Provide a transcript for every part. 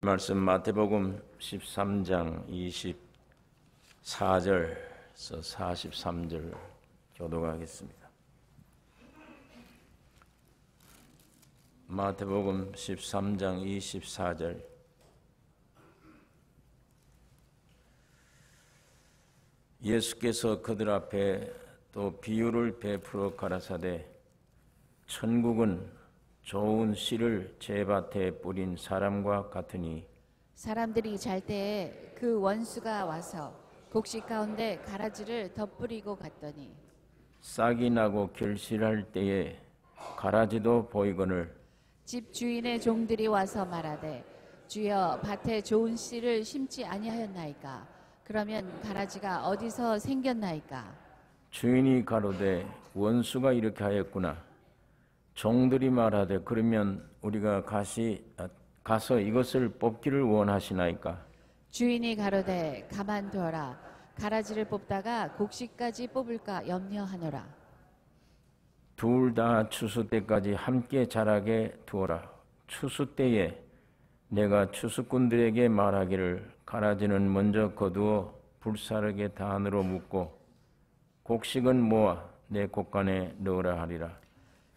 말씀 마태복음 13장 24절에서 43절 교독하겠습니다. 마태복음 13장 24절. 예수께서 그들 앞에 또 비유를 베풀어 가라사대 천국은 좋은 씨를 제밭에 뿌린 사람과 같으니 사람들이 잘 때에 그 원수가 와서 곡식 가운데 가라지를 덧뿌리고 갔더니 싹이 나고 결실할 때에 가라지도 보이거늘 집 주인의 종들이 와서 말하되 주여 밭에 좋은 씨를 심지 아니하였나이까? 그러면 가라지가 어디서 생겼나이까? 주인이 가로되 원수가 이렇게 하였구나. 종들이 말하되 그러면 우리가 가서 이것을 뽑기를 원하시나이까? 주인이 가로되 가만두어라. 가라지를 뽑다가 곡식까지 뽑을까 염려하노라. 둘 다 추수 때까지 함께 자라게 두어라. 추수 때에 내가 추수꾼들에게 말하기를 가라지는 먼저 거두어 불사르게 단으로 묶고 곡식은 모아 내 곡간에 넣으라 하리라.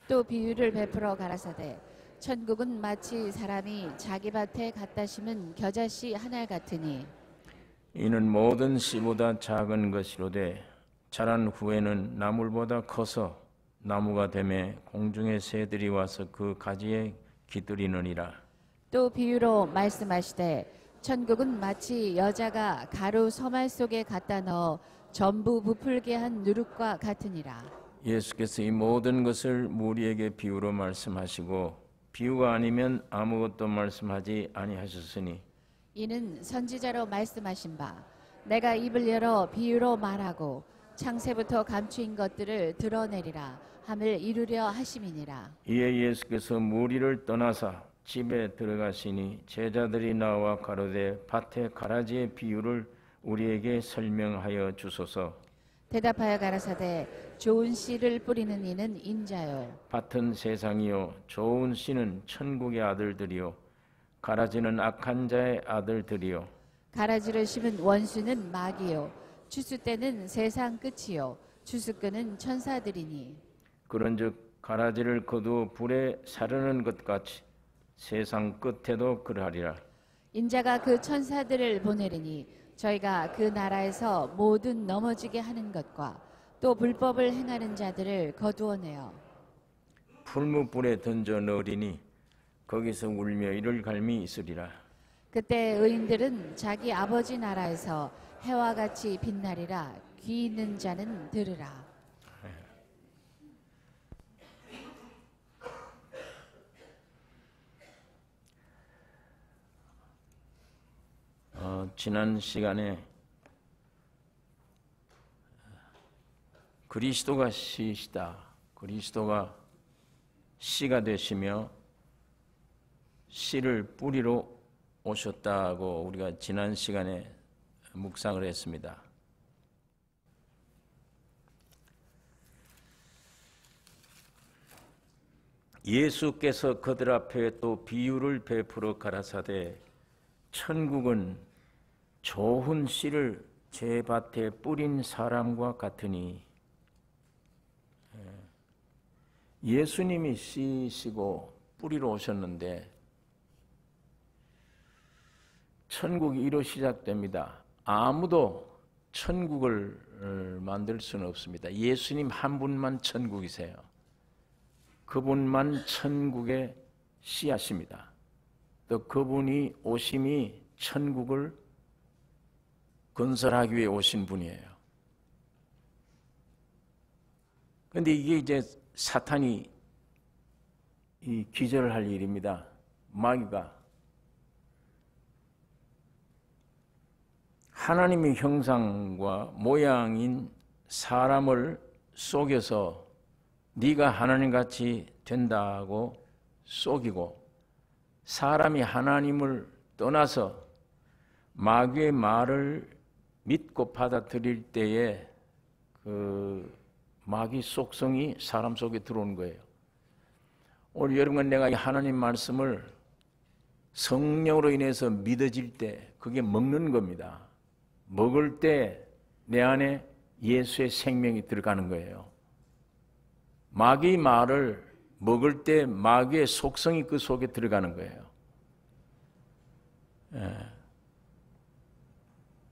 또 비유를 베풀어 가라사대 천국은 마치 사람이 자기 밭에 갖다 심은 겨자씨 한 알 같으니 이는 모든 씨보다 작은 것이로되 자란 후에는 나물보다 커서 나무가 되매 공중의 새들이 와서 그 가지에 깃들이느니라. 또 비유로 말씀하시되 천국은 마치 여자가 가루 서말 속에 갖다 넣어 전부 부풀게 한 누룩과 같으니라. 예수께서 이 모든 것을 무리에게 비유로 말씀하시고 비유가 아니면 아무것도 말씀하지 아니하셨으니 이는 선지자로 말씀하신 바 내가 입을 열어 비유로 말하고 창세부터 감추인 것들을 드러내리라 함을 이루려 하심이니라. 이에 예수께서 무리를 떠나사 집에 들어가시니 제자들이 나와 가로되 밭의 가라지의 비유를 우리에게 설명하여 주소서. 대답하여 가라사대 좋은 씨를 뿌리는 이는 인자요 밭은 세상이요 좋은 씨는 천국의 아들들이요 가라지는 악한 자의 아들들이요 가라지를 심은 원수는 마귀요 추수 때는 세상 끝이요 추수꾼은 천사들이니 그런즉 가라지를 거두어 불에 사르는 것 같이 세상 끝에도 그러하리라. 인자가 그 천사들을 보내리니 저희가 그 나라에서 모든 넘어지게 하는 것과 또 불법을 행하는 자들을 거두어내어 풀무불에 던져 넣으리니 거기서 울며 이를 갈미 있으리라. 그때 의인들은 자기 아버지 나라에서 해와 같이 빛나리라. 귀 있는 자는 들으라. 지난 시간에 그리스도가 씨시다. 그리스도가 씨가 되시며 씨를 뿌리러 오셨다고 우리가 지난 시간에 묵상을 했습니다. 예수께서 그들 앞에 또 비유를 베풀어 가라사대 천국은 좋은 씨를 제 밭에 뿌린 사람과 같으니 예수님이 씨시고 뿌리러 오셨는데 천국이 이로 시작됩니다. 아무도 천국을 만들 수는 없습니다. 예수님 한 분만 천국이세요. 그분만 천국의 씨앗입니다. 또 그분이 오심이 천국을 건설하기 위해 오신 분이에요. 그런데 이게 이제 사탄이 이 기절을 할 일입니다. 마귀가 하나님의 형상과 모양인 사람을 속여서 네가 하나님같이 된다고 속이고 사람이 하나님을 떠나서 마귀의 말을 믿고 받아들일 때에 그 마귀 속성이 사람 속에 들어오는 거예요. 오늘 여러분 내가 이 하나님 말씀을 성령으로 인해서 믿어질 때 그게 먹는 겁니다. 먹을 때 내 안에 예수의 생명이 들어가는 거예요. 마귀 말을 먹을 때 마귀의 속성이 그 속에 들어가는 거예요.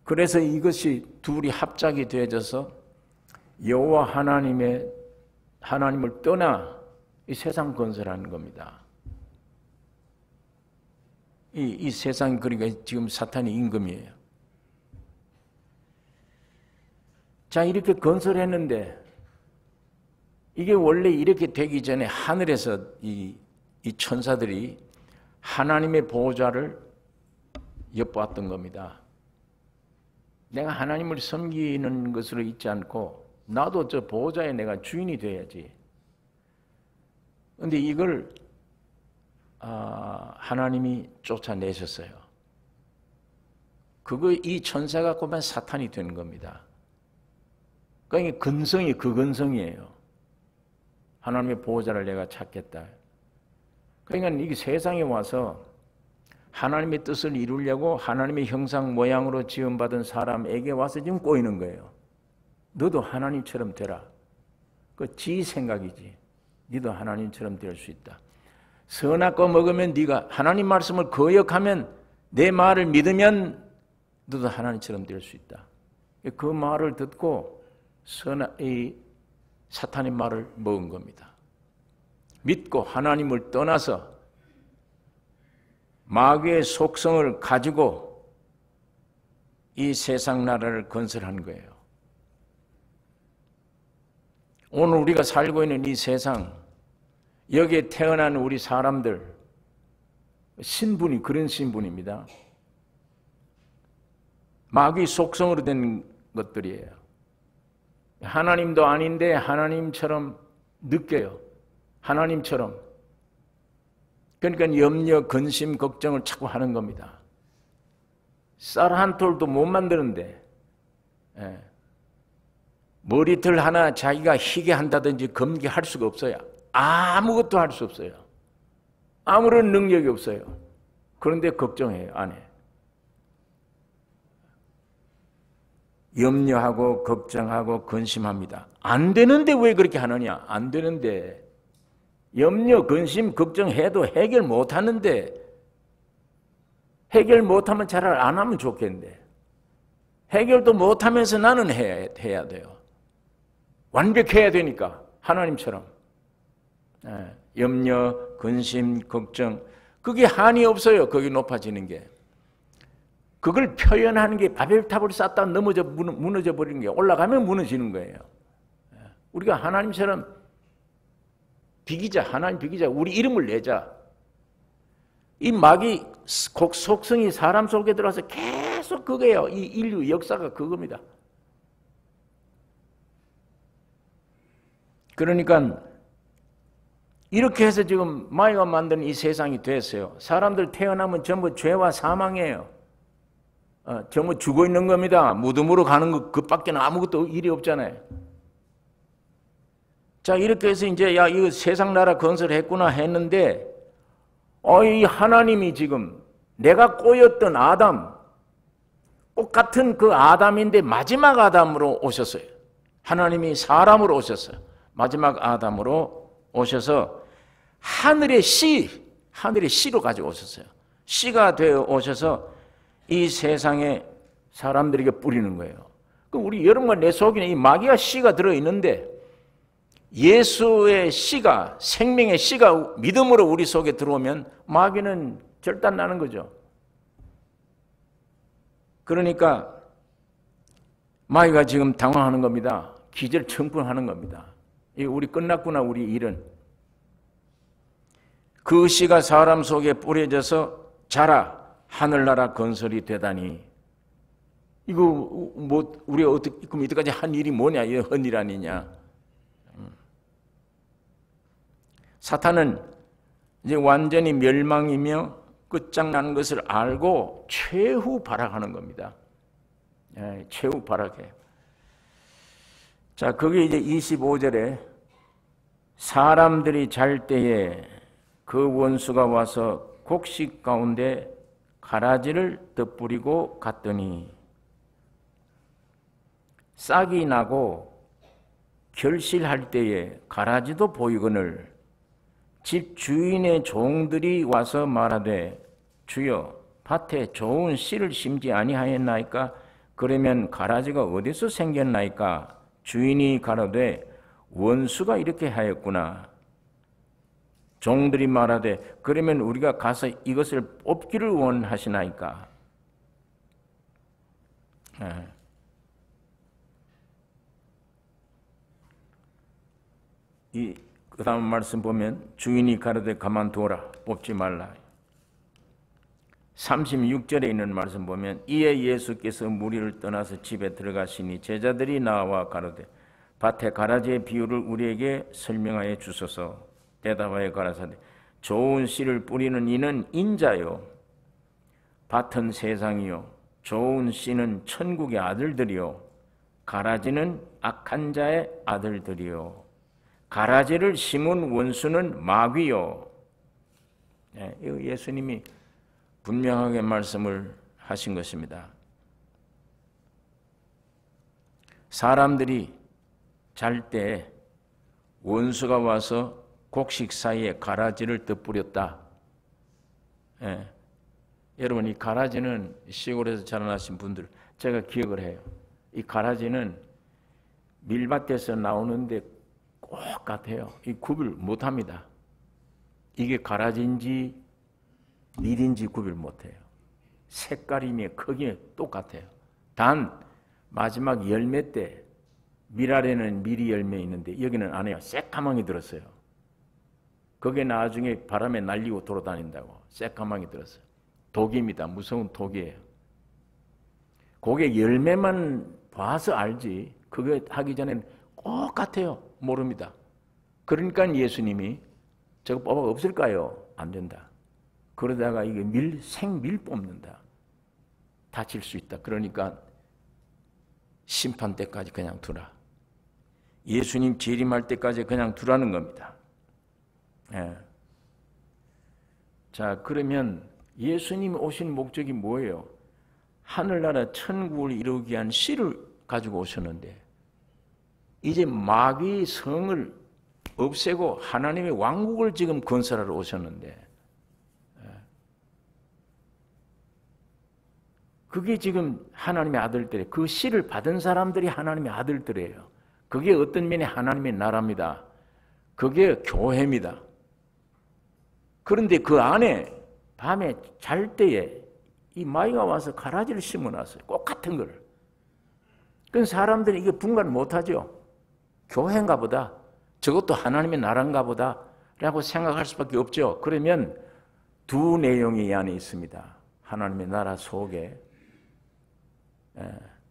그래서 이것이 둘이 합작이 되어져서 여호와 하나님을 떠나 이 세상 건설하는 겁니다. 이 세상, 그러니까 지금 사탄이 임금이에요. 자, 이렇게 건설했는데 이게 원래 이렇게 되기 전에 하늘에서 이 천사들이 하나님의 보호자를 엿보았던 겁니다. 내가 하나님을 섬기는 것으로 있지 않고 나도 저 보호자의 내가 주인이 돼야지. 그런데 이걸 하나님이 쫓아내셨어요. 이 천사 갖고만 사탄이 되는 겁니다. 그러니까 근성이 그 근성이에요. 하나님의 보호자를 내가 찾겠다. 그러니까 이게 세상에 와서 하나님의 뜻을 이루려고 하나님의 형상 모양으로 지음받은 사람에게 와서 지금 꼬이는 거예요. 너도 하나님처럼 되라. 그 지 생각이지. 너도 하나님처럼 될 수 있다. 선악과 먹으면 네가 하나님 말씀을 거역하면 내 말을 믿으면 너도 하나님처럼 될 수 있다. 그 말을 듣고 사탄의 말을 먹은 겁니다. 믿고 하나님을 떠나서 마귀의 속성을 가지고 이 세상 나라를 건설한 거예요. 오늘 우리가 살고 있는 이 세상, 여기에 태어난 우리 사람들, 신분이 그런 신분입니다. 마귀 속성으로 된 것들이에요. 하나님도 아닌데 하나님처럼 느껴요. 하나님처럼. 그러니까 염려, 근심, 걱정을 자꾸 하는 겁니다. 쌀 한 톨도 못 만드는데 머리털 하나 자기가 희게 한다든지 검기할 수가 없어요. 아무것도 할 수 없어요. 아무런 능력이 없어요. 그런데 걱정해요, 안 해. 염려하고 걱정하고 근심합니다. 안 되는데 왜 그렇게 하느냐? 안 되는데. 염려, 근심, 걱정해도 해결 못하는데, 해결 못하면 차라리 안 하면 좋겠는데, 해결도 못하면서 나는 해야 돼요. 완벽해야 되니까, 하나님처럼. 염려, 근심, 걱정, 그게 한이 없어요. 거기 높아지는 게. 그걸 표현하는 게 바벨탑을 쌓다 무너져 버리는 게, 올라가면 무너지는 거예요. 우리가 하나님처럼 비기자, 하나님 비기자, 우리 이름을 내자. 이 마귀 속성이 사람 속에 들어와서 계속 그거예요. 이 인류 역사가 그겁니다. 그러니까 이렇게 해서 지금 마귀가 만든 이 세상이 됐어요. 사람들 태어나면 전부 죄와 사망이에요. 전부 죽어 있는 겁니다. 무덤으로 가는 것 그밖에는 아무것도 일이 없잖아요. 자, 이렇게 해서 이제 이거 세상 나라 건설했구나 했는데, 이 하나님이 지금 내가 꼬였던 아담, 똑같은 그 아담인데 마지막 아담으로 오셨어요. 하나님이 사람으로 오셨어요. 마지막 아담으로 오셔서 하늘의 씨로 가지고 오셨어요. 씨가 되어 오셔서 이 세상에 사람들에게 뿌리는 거예요. 그럼 우리 여러분과 내 속에는 이 마귀가 씨가 들어있는데, 예수의 씨가, 생명의 씨가 믿음으로 우리 속에 들어오면 마귀는 절단나는 거죠. 그러니까 마귀가 지금 당황하는 겁니다. 기절청풍하는 겁니다. 우리 끝났구나, 우리 일은. 그 씨가 사람 속에 뿌려져서 자라 하늘나라 건설이 되다니, 이거 뭐 우리가 어떻게 그럼 이때까지 한 일이 뭐냐? 이 헌일 아니냐? 사탄은 이제 완전히 멸망이며 끝장나는 것을 알고 최후 발악하는 겁니다. 최후 발악해. 자, 그게 이제 25절에 사람들이 잘 때에 그 원수가 와서 곡식 가운데 가라지를 덧뿌리고 갔더니 싹이 나고 결실할 때에 가라지도 보이거늘 집 주인의 종들이 와서 말하되 주여 밭에 좋은 씨를 심지 아니하였나이까? 그러면 가라지가 어디서 생겼나이까? 주인이 가로되 원수가 이렇게 하였구나. 종들이 말하되 그러면 우리가 가서 이것을 뽑기를 원하시나이까? 그 다음 말씀 보면 주인이 가로되 가만두어라, 뽑지 말라. 36절에 있는 말씀 보면 이에 예수께서 무리를 떠나서 집에 들어가시니 제자들이 나와 가로되 밭에 가라지의 비유를 우리에게 설명하여 주소서. 대답하여 가라사대 좋은 씨를 뿌리는 이는 인자요 밭은 세상이요 좋은 씨는 천국의 아들들이요 가라지는 악한 자의 아들들이요 가라지를 심은 원수는 마귀요. 예수님이 분명하게 말씀을 하신 것입니다. 사람들이 잘 때 원수가 와서 곡식 사이에 가라지를 덧뿌렸다. 여러분, 이 가라지는 시골에서 자라나신 분들 제가 기억을 해요. 이 가라지는 밀밭에서 나오는데 꼭 같아요. 이 구별 못합니다. 이게 가라지인지 밀인지 구별 못해요. 색깔이며 크기에 똑같아요. 단 마지막 열매 때 밀 아래는 밀이 열매 있는데 여기는 안 해요. 새까망이 들었어요. 그게 나중에 바람에 날리고 돌아다닌다고 새까망이 들었어요. 독입니다. 무서운 독이에요. 그게 열매만 봐서 알지 그게 하기 전에는 꼭 같아요. 모릅니다. 그러니까 예수님이 저거 뽑아 없을까요? 안 된다. 그러다가 이게 생밀 뽑는다. 다칠 수 있다. 그러니까 심판 때까지 그냥 두라. 예수님 재림할 때까지 그냥 두라는 겁니다. 자, 그러면 예수님 오신 목적이 뭐예요? 하늘나라 천국을 이루기 위한 씨를 가지고 오셨는데 이제 마귀의 성을 없애고 하나님의 왕국을 지금 건설하러 오셨는데 그게 지금 하나님의 아들들이에요. 그 씨를 받은 사람들이 하나님의 아들들이에요. 그게 어떤 면에 하나님의 나라입니다. 그게 교회입니다. 그런데 그 안에 밤에 잘 때에 이 마귀가 와서 가라지를 심어놨어요. 꼭 같은 걸. 그럼 사람들이 이게 분간을 못하죠. 교회인가 보다. 저것도 하나님의 나라인가 보다 라고 생각할 수밖에 없죠. 그러면 두 내용이 이 안에 있습니다. 하나님의 나라 속에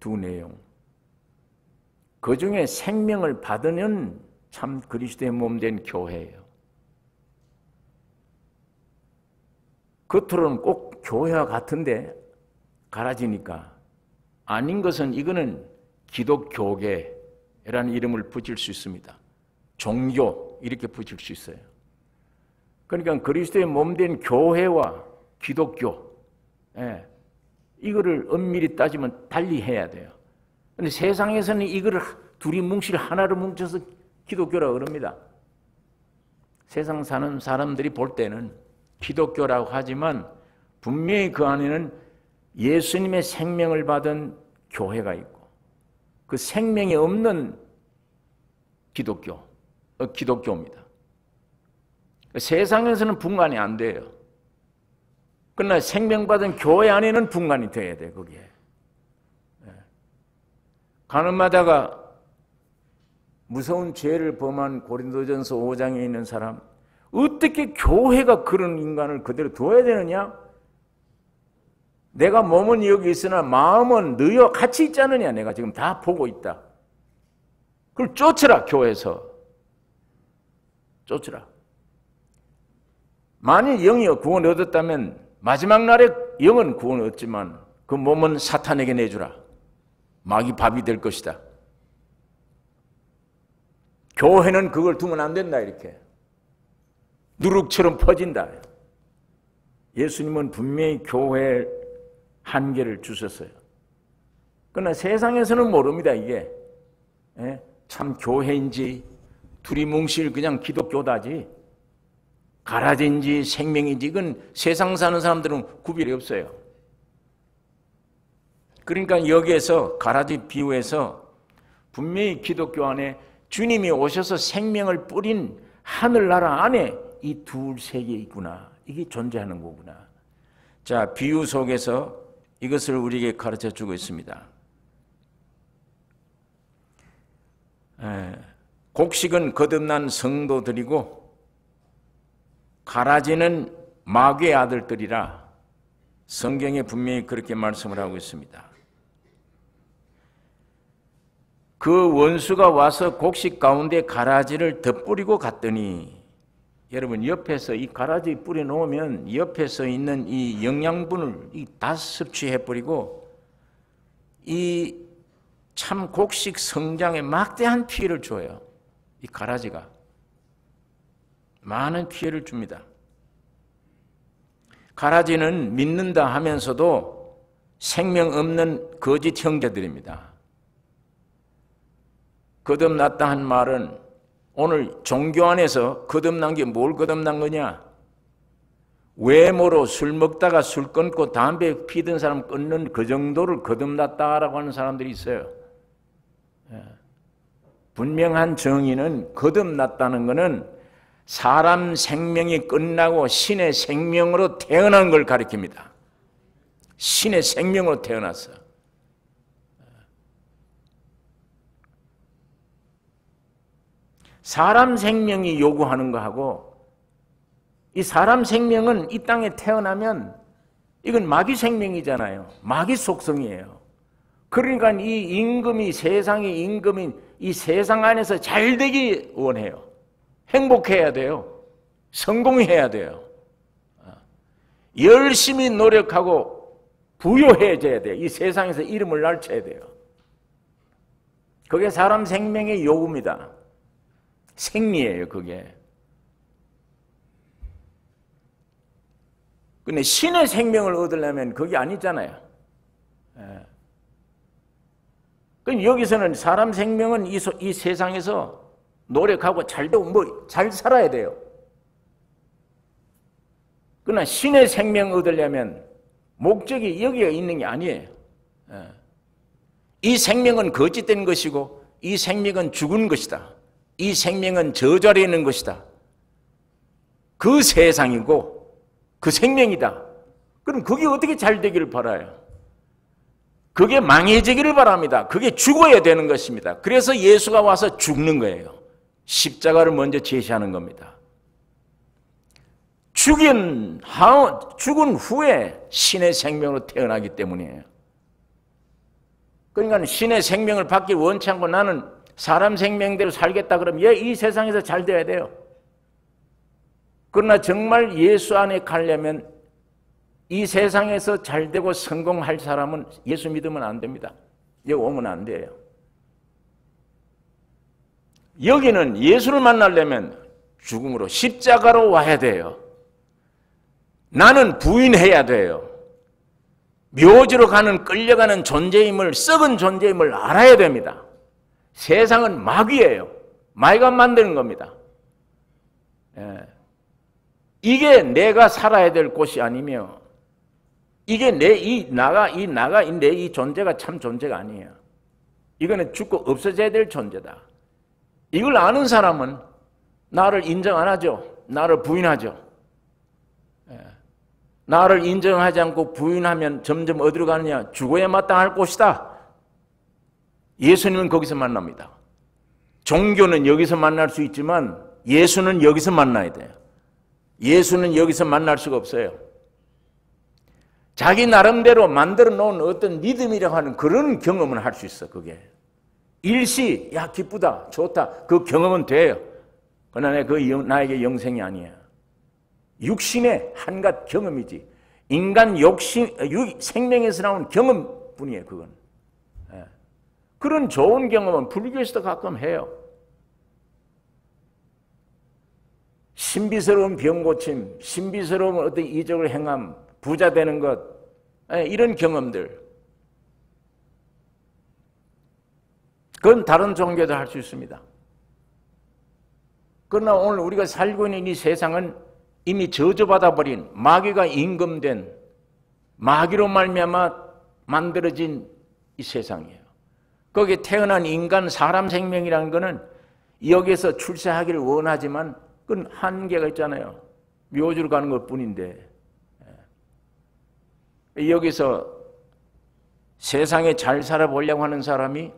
두 내용. 그 중에 생명을 받으면 참 그리스도의 몸된 교회예요. 겉으로는 꼭 교회와 같은데 가라지니까 아닌 것은 이거는 기독교계라는 이름을 붙일 수 있습니다. 종교 이렇게 붙일 수 있어요. 그러니까 그리스도의 몸된 교회와 기독교 이거를 엄밀히 따지면 달리 해야 돼요. 그런데 세상에서는 이거를 둘이 뭉실 하나로 뭉쳐서 기독교라고 그럽니다. 세상 사는 사람들이 볼 때는 기독교라고 하지만 분명히 그 안에는 예수님의 생명을 받은 교회가 있고 그 생명이 없는 기독교입니다. 세상에서는 분간이 안 돼요. 그러나 생명받은 교회 안에는 분간이 돼야 돼, 거기에. 가늠하다가 무서운 죄를 범한 고린도전서 5장에 있는 사람, 어떻게 교회가 그런 인간을 그대로 둬야 되느냐? 내가 몸은 여기 있으나 마음은 너희와 같이 있지 않느냐? 내가 지금 다 보고 있다. 그걸 쫓으라, 교회에서. 쫓으라. 만일 영이 구원을 얻었다면 마지막 날에 영은 구원을 얻지만 그 몸은 사탄에게 내주라. 마귀 밥이 될 것이다. 교회는 그걸 두면 안 된다, 이렇게. 누룩처럼 퍼진다. 예수님은 분명히 교회의 한계를 주셨어요. 그러나 세상에서는 모릅니다, 이게. 참 교회인지 두리뭉실 그냥 기독교다지 가라지인지 생명인지 이건 세상 사는 사람들은 구별이 없어요. 그러니까 여기에서 가라지 비유에서 분명히 기독교 안에 주님이 오셔서 생명을 뿌린 하늘나라 안에 이 둘 세계 있구나. 이게 존재하는 거구나. 자, 비유 속에서 이것을 우리에게 가르쳐 주고 있습니다. 곡식은 거듭난 성도들이고 가라지는 마귀의 아들들이라 성경에 분명히 그렇게 말씀을 하고 있습니다. 그 원수가 와서 곡식 가운데 가라지를 덧뿌리고 갔더니 여러분 옆에서 이 가라지 뿌려 놓으면 옆에서 있는 이 영양분을 다 섭취해버리고 이 참 곡식 성장에 막대한 피해를 줘요. 이 가라지가 많은 피해를 줍니다. 가라지는 믿는다 하면서도 생명 없는 거짓 형제들입니다. 거듭났다 한 말은 오늘 종교 안에서 거듭난 게 뭘 거듭난 거냐? 외모로 술 먹다가 술 끊고 담배 피던 사람 끊는 그 정도를 거듭났다라고 하는 사람들이 있어요. 분명한 정의는 거듭났다는 것은 사람 생명이 끝나고 신의 생명으로 태어난 걸 가리킵니다. 신의 생명으로 태어났어. 사람 생명이 요구하는 거하고 이 사람 생명은 이 땅에 태어나면 이건 마귀 생명이잖아요. 마귀 속성이에요. 그러니까 이 임금이 세상의 임금인 이 세상 안에서 잘 되기 원해요. 행복해야 돼요. 성공해야 돼요. 열심히 노력하고 부유해져야 돼요. 이 세상에서 이름을 날쳐야 돼요. 그게 사람 생명의 요구입니다. 생리예요, 그게. 근데 신의 생명을 얻으려면 그게 아니잖아요. 그럼 여기서는 사람 생명은 이 세상에서 노력하고 잘되고 뭐 잘 살아야 돼요. 그러나 신의 생명 얻으려면 목적이 여기에 있는 게 아니에요. 이 생명은 거짓된 것이고 이 생명은 죽은 것이다. 이 생명은 저자리에 있는 것이다. 그 세상이고 그 생명이다. 그럼 그게 어떻게 잘 되기를 바라요? 그게 망해지기를 바랍니다. 그게 죽어야 되는 것입니다. 그래서 예수가 와서 죽는 거예요. 십자가를 먼저 제시하는 겁니다. 죽은 후에 신의 생명으로 태어나기 때문이에요. 그러니까 신의 생명을 받기 원치 않고 나는 사람 생명대로 살겠다 그러면 이 세상에서 잘 돼야 돼요. 그러나 정말 예수 안에 가려면 이 세상에서 잘 되고 성공할 사람은 예수 믿으면 안 됩니다. 여기 오면 안 돼요. 여기는 예수를 만나려면 죽음으로 십자가로 와야 돼요. 나는 부인해야 돼요. 묘지로 가는 끌려가는 존재임을 썩은 존재임을 알아야 됩니다. 세상은 마귀예요. 마귀가 만드는 겁니다. 이게 내가 살아야 될 곳이 아니며 이게 이 존재가 참 존재가 아니에요. 이거는 죽고 없어져야 될 존재다. 이걸 아는 사람은 나를 인정 안 하죠. 나를 부인하죠. 나를 인정하지 않고 부인하면 점점 어디로 가느냐? 죽어야 마땅할 곳이다. 예수님은 거기서 만납니다. 종교는 여기서 만날 수 있지만 예수는 여기서 만나야 돼요. 예수는 여기서 만날 수가 없어요. 자기 나름대로 만들어 놓은 어떤 믿음이라고 하는 그런 경험은 할 수 있어. 그게 일시 야 기쁘다 좋다 그 경험은 돼요. 그러나 나에게 영생이 아니야. 육신의 한갓 경험이지. 인간 생명에서 나온 경험뿐이에요. 그건. 그런 좋은 경험은 불교에서도 가끔 해요. 신비스러운 병고침, 신비스러운 어떤 이적을 행함, 부자 되는 것, 이런 경험들, 그건 다른 종교도 할 수 있습니다. 그러나 오늘 우리가 살고 있는 이 세상은 이미 저주받아 버린, 마귀가 임금된, 마귀로 말미암아 만들어진 이 세상이에요. 거기에 태어난 인간, 사람 생명이라는 것은 여기에서 출세하기를 원하지만 그건 한계가 있잖아요. 묘주로 가는 것 뿐인데, 여기서 세상에 잘 살아보려고 하는 사람이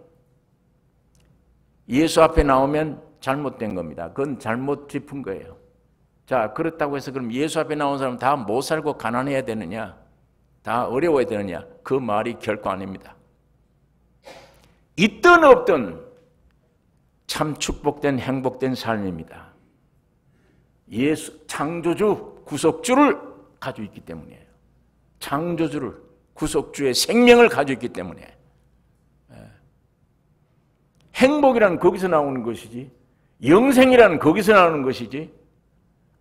예수 앞에 나오면 잘못된 겁니다. 그건 잘못 짚은 거예요. 자, 그렇다고 해서 그럼 예수 앞에 나온 사람 다 못 살고 가난해야 되느냐? 다 어려워야 되느냐? 그 말이 결코 아닙니다. 있든 없든 참 축복된 행복된 삶입니다. 예수 창조주 구속주를 가지고 있기 때문이에요. 창조주를, 구속주의 생명을 가지고 있기 때문에. 행복이란 거기서 나오는 것이지, 영생이란 거기서 나오는 것이지,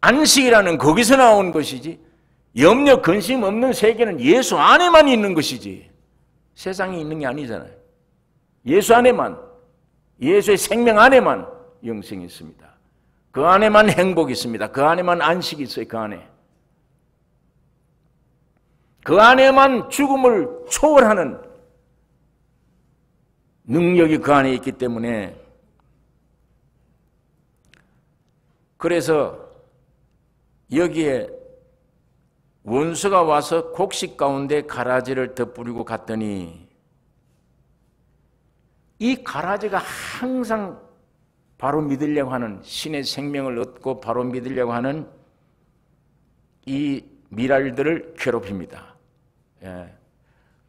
안식이라는 거기서 나오는 것이지, 염려 근심 없는 세계는 예수 안에만 있는 것이지 세상에 있는 게 아니잖아요. 예수 안에만, 예수의 생명 안에만 영생이 있습니다. 그 안에만 행복이 있습니다. 그 안에만 안식이 있어요. 그 안에. 그 안에만 죽음을 초월하는 능력이 그 안에 있기 때문에, 그래서 여기에 원수가 와서 곡식 가운데 가라지를 덧뿌리고 갔더니 이 가라지가 항상 바로 믿으려고 하는, 신의 생명을 얻고 바로 믿으려고 하는 이 미랄들을 괴롭힙니다.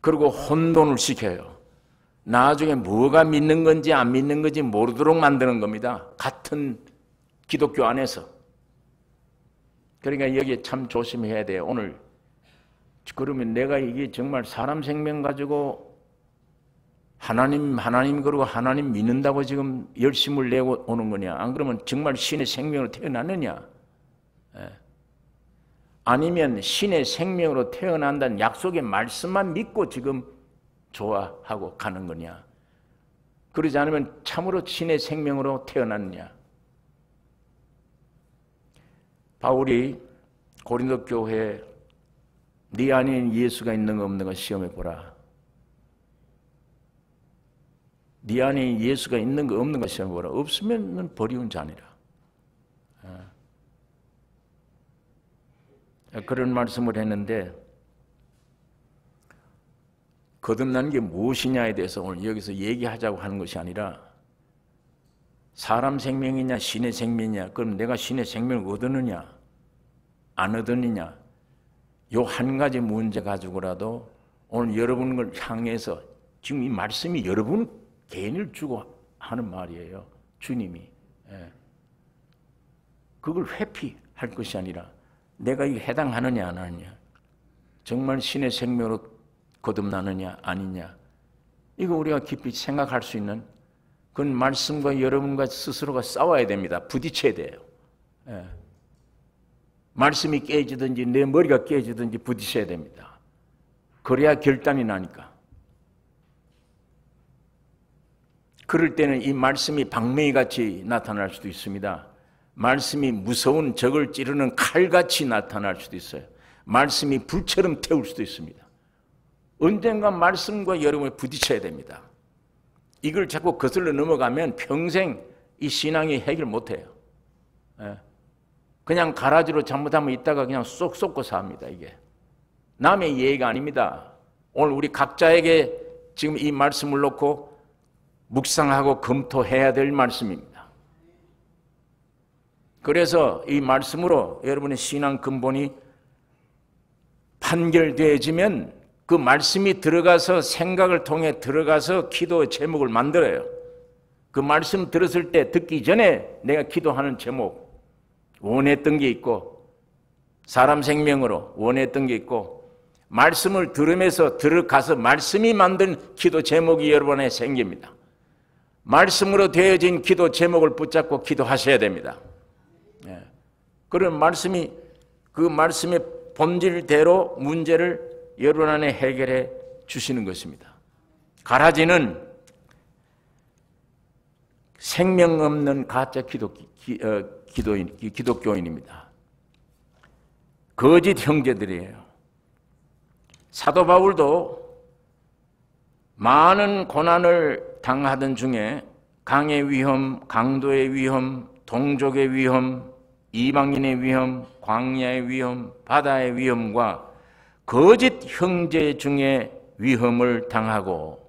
그리고 혼돈을 시켜요. 나중에 뭐가 믿는 건지 안 믿는 건지 모르도록 만드는 겁니다. 같은 기독교 안에서. 그러니까 여기에 참 조심해야 돼요. 오늘 그러면 내가 이게 정말 사람 생명 가지고 하나님 그러고 하나님 믿는다고 지금 열심을 내고 오는 거냐? 안 그러면 정말 신의 생명으로 태어났느냐? 아니면 신의 생명으로 태어난다는 약속의 말씀만 믿고 지금 좋아하고 가는 거냐? 그러지 않으면 참으로 신의 생명으로 태어났느냐? 바울이 고린도 교회에 네 안에 예수가 있는가 없는가 시험해 보라. 네 안에 예수가 있는가 없는가 시험해 보라. 없으면 버리운 자니라. 그런 말씀을 했는데, 거듭나는 게 무엇이냐에 대해서 오늘 여기서 얘기하자고 하는 것이 아니라, 사람 생명이냐 신의 생명이냐, 그럼 내가 신의 생명을 얻느냐 안 얻느냐, 요 한 가지 문제 가지고라도 오늘 여러분을 향해서 지금 이 말씀이 여러분 개인을 주고 하는 말이에요. 주님이. 그걸 회피할 것이 아니라 내가 이게 해당하느냐 안 하느냐, 정말 신의 생명으로 거듭나느냐 아니냐, 이거 우리가 깊이 생각할 수 있는 그건 말씀과 여러분과 스스로가 싸워야 됩니다. 부딪혀야 돼요. 말씀이 깨지든지 내 머리가 깨지든지 부딪혀야 됩니다. 그래야 결단이 나니까. 그럴 때는 이 말씀이 방맹이같이 나타날 수도 있습니다. 말씀이 무서운 적을 찌르는 칼같이 나타날 수도 있어요. 말씀이 불처럼 태울 수도 있습니다. 언젠가 말씀과 여러분이 부딪혀야 됩니다. 이걸 자꾸 거슬러 넘어가면 평생 이 신앙이 해결 못해요. 그냥 가라지로 잘못하면 있다가 그냥 쏙 쏟고 삽니다. 이게 남의 예의가 아닙니다. 오늘 우리 각자에게 지금 이 말씀을 놓고 묵상하고 검토해야 될 말씀입니다. 그래서 이 말씀으로 여러분의 신앙 근본이 판결되어지면 그 말씀이 들어가서 생각을 통해 들어가서 기도의 제목을 만들어요. 그 말씀 들었을 때 듣기 전에 내가 기도하는 제목, 원했던 게 있고, 사람 생명으로 원했던 게 있고, 말씀을 들으면서 들어가서 말씀이 만든 기도 제목이 여러분에 생깁니다. 말씀으로 되어진 기도 제목을 붙잡고 기도하셔야 됩니다. 그런 말씀이 그 말씀의 본질대로 문제를 여러분 안에 해결해 주시는 것입니다. 가라지는 생명 없는 가짜 기독교인입니다. 거짓 형제들이에요. 사도 바울도 많은 고난을 당하던 중에 강의 위험, 강도의 위험, 동족의 위험, 이방인의 위험, 광야의 위험, 바다의 위험과 거짓 형제 중에 위험을 당하고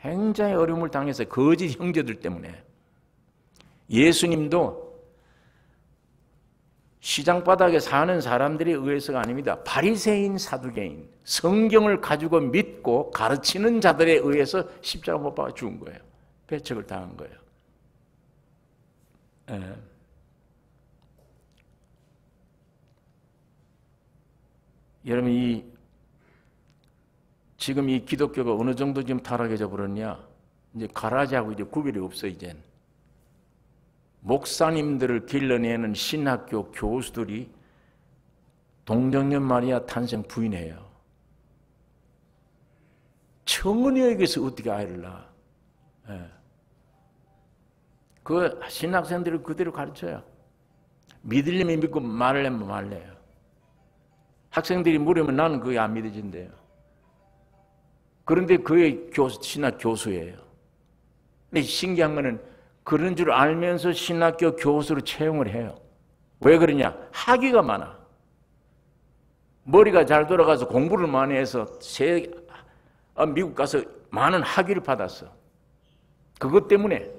굉장히 어려움을 당해서 거짓 형제들 때문에 예수님도 시장 바닥에 사는 사람들에 의해서가 아닙니다. 바리새인, 사두개인, 성경을 가지고 믿고 가르치는 자들에 의해서 십자가 못 박아 죽은 거예요. 배척을 당한 거예요. 예. 여러분, 지금 이 기독교가 어느 정도 지금 타락해져 버렸냐? 이제 가라지하고 이제 구별이 없어, 이젠. 목사님들을 길러내는 신학교 교수들이 동정녀 마리아 탄생 부인해요. 청은이에게서 어떻게 아이를 낳아? 예. 그 신학생들을 그대로 가르쳐요. 믿으려면 믿고 말려면 말려요. 학생들이 물으면 나는 그게 안 믿어진대요. 그런데 그의 신학 교수예요. 근데 신기한 거는 그런 줄 알면서 신학교 교수로 채용을 해요. 왜 그러냐? 학위가 많아. 머리가 잘 돌아가서 공부를 많이 해서 미국 가서 많은 학위를 받았어. 그것 때문에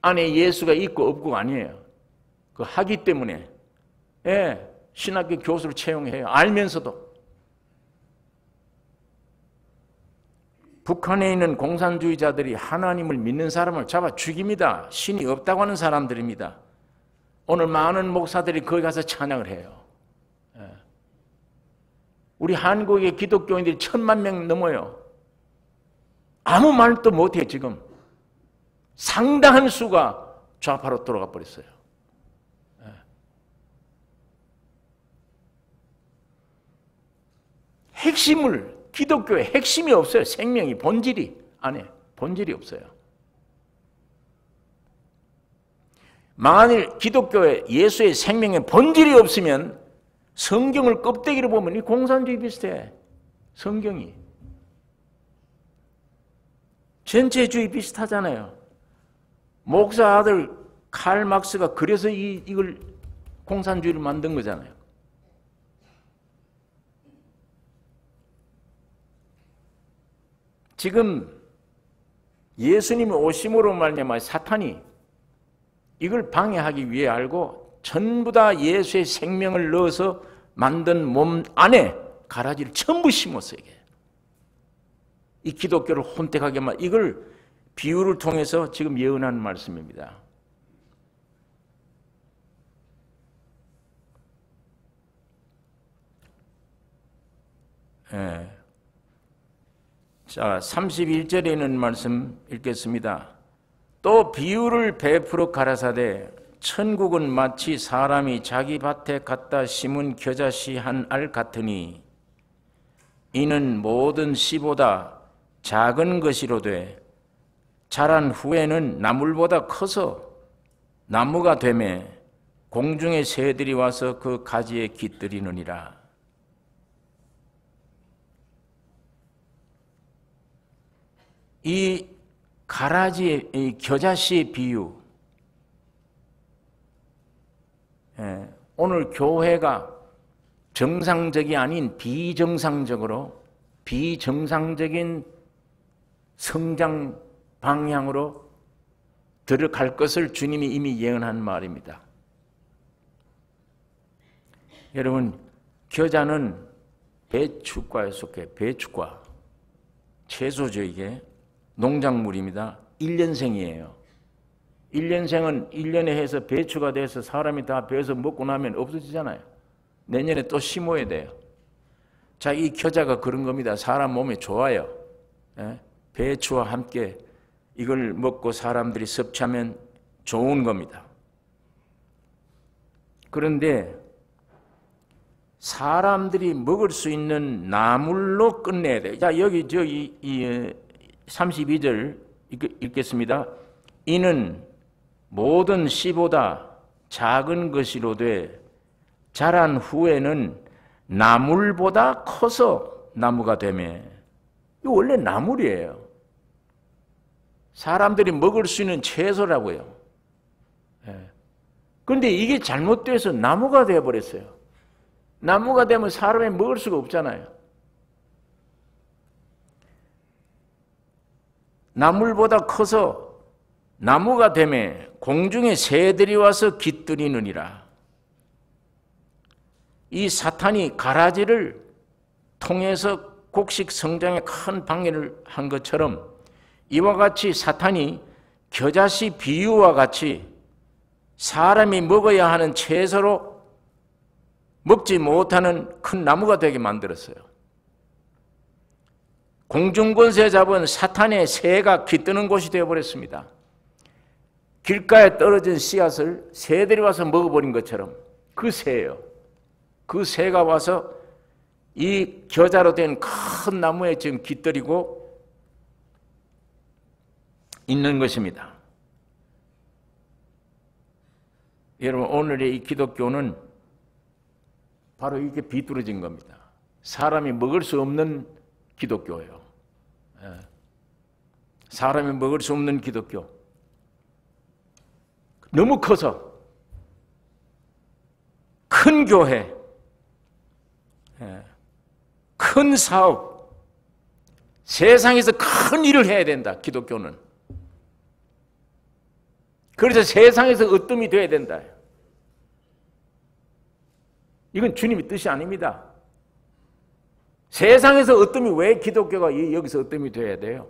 안에 예수가 있고 없고가 아니에요. 그 학위 때문에 신학교 교수를 채용해요. 알면서도. 북한에 있는 공산주의자들이 하나님을 믿는 사람을 잡아 죽입니다. 신이 없다고 하는 사람들입니다. 오늘 많은 목사들이 거기 가서 찬양을 해요. 우리 한국의 기독교인들이 1000만 명 넘어요. 아무 말도 못해 지금. 상당한 수가 좌파로 돌아가 버렸어요. 기독교의 핵심이 없어요. 생명이, 본질이 안에 본질이 없어요. 만일 기독교에 예수의 생명의 본질이 없으면 성경을 껍데기로 보면 이 공산주의 비슷해. 성경이 전체주의 비슷하잖아요. 목사 아들 칼 막스가 그래서 이걸 공산주의를 만든 거잖아요. 지금 예수님이 오심으로 말미암아 사탄이 이걸 방해하기 위해 알고 전부 다 예수의 생명을 넣어서 만든 몸 안에 가라지를 전부 심었어. 이 기독교를 혼택하게 이걸 비유를 통해서 지금 예언하는 말씀입니다. 자, 31절에 있는 말씀 읽겠습니다. 또 비유를 베풀어 가라사대 천국은 마치 사람이 자기 밭에 갖다 심은 겨자씨 한 알 같으니 이는 모든 씨보다 작은 것이로되 자란 후에는 나물보다 커서 나무가 되매 공중의 새들이 와서 그 가지에 깃들이느니라. 이 가라지의 이 겨자씨의 비유, 오늘 교회가 정상적이 아닌 비정상적인 성장 방향으로 들어갈 것을 주님이 이미 예언한 말입니다. 여러분, 겨자는 배추과에 속해. 배추과, 채소죠. 이게 농작물입니다. 1년생이에요. 1년생은 1년에 해서 배추가 돼서 사람이 다 베어서 먹고 나면 없어지잖아요. 내년에 또 심어야 돼요. 자, 이 겨자가 그런 겁니다. 사람 몸에 좋아요. 배추와 함께 이걸 먹고 사람들이 섭취하면 좋은 겁니다. 그런데 사람들이 먹을 수 있는 나물로 끝내야 돼요. 자, 여기 32절 읽겠습니다. 이는 모든 씨보다 작은 것이로되 자란 후에는 나물보다 커서 나무가 되매. 이거 원래 나물이에요. 사람들이 먹을 수 있는 채소라고요. 그런데 이게 잘못돼서 나무가 되어버렸어요. 나무가 되면 사람이 먹을 수가 없잖아요. 나물보다 커서 나무가 되매 공중의 새들이 와서 깃들이느니라. 이 사탄이 가라지를 통해서 곡식 성장에 큰 방해를 한 것처럼 이와 같이 사탄이 겨자씨 비유와 같이 사람이 먹어야 하는 채소로 먹지 못하는 큰 나무가 되게 만들었어요. 공중권세 잡은 사탄의 새가 깃드는 곳이 되어버렸습니다. 길가에 떨어진 씨앗을 새들이 와서 먹어버린 것처럼 그 새예요. 그 새가 와서 이 겨자로 된 큰 나무에 지금 깃들이고 있는 것입니다. 여러분, 오늘의 이 기독교는 바로 이렇게 비뚤어진 겁니다. 사람이 먹을 수 없는 기독교예요. 사람이 먹을 수 없는 기독교. 너무 커서 큰 교회, 큰 사업, 세상에서 큰 일을 해야 된다, 기독교는. 그래서 세상에서 으뜸이 돼야 된다. 이건 주님의 뜻이 아닙니다. 세상에서 으뜸이 왜 기독교가 여기서 으뜸이 돼야 돼요?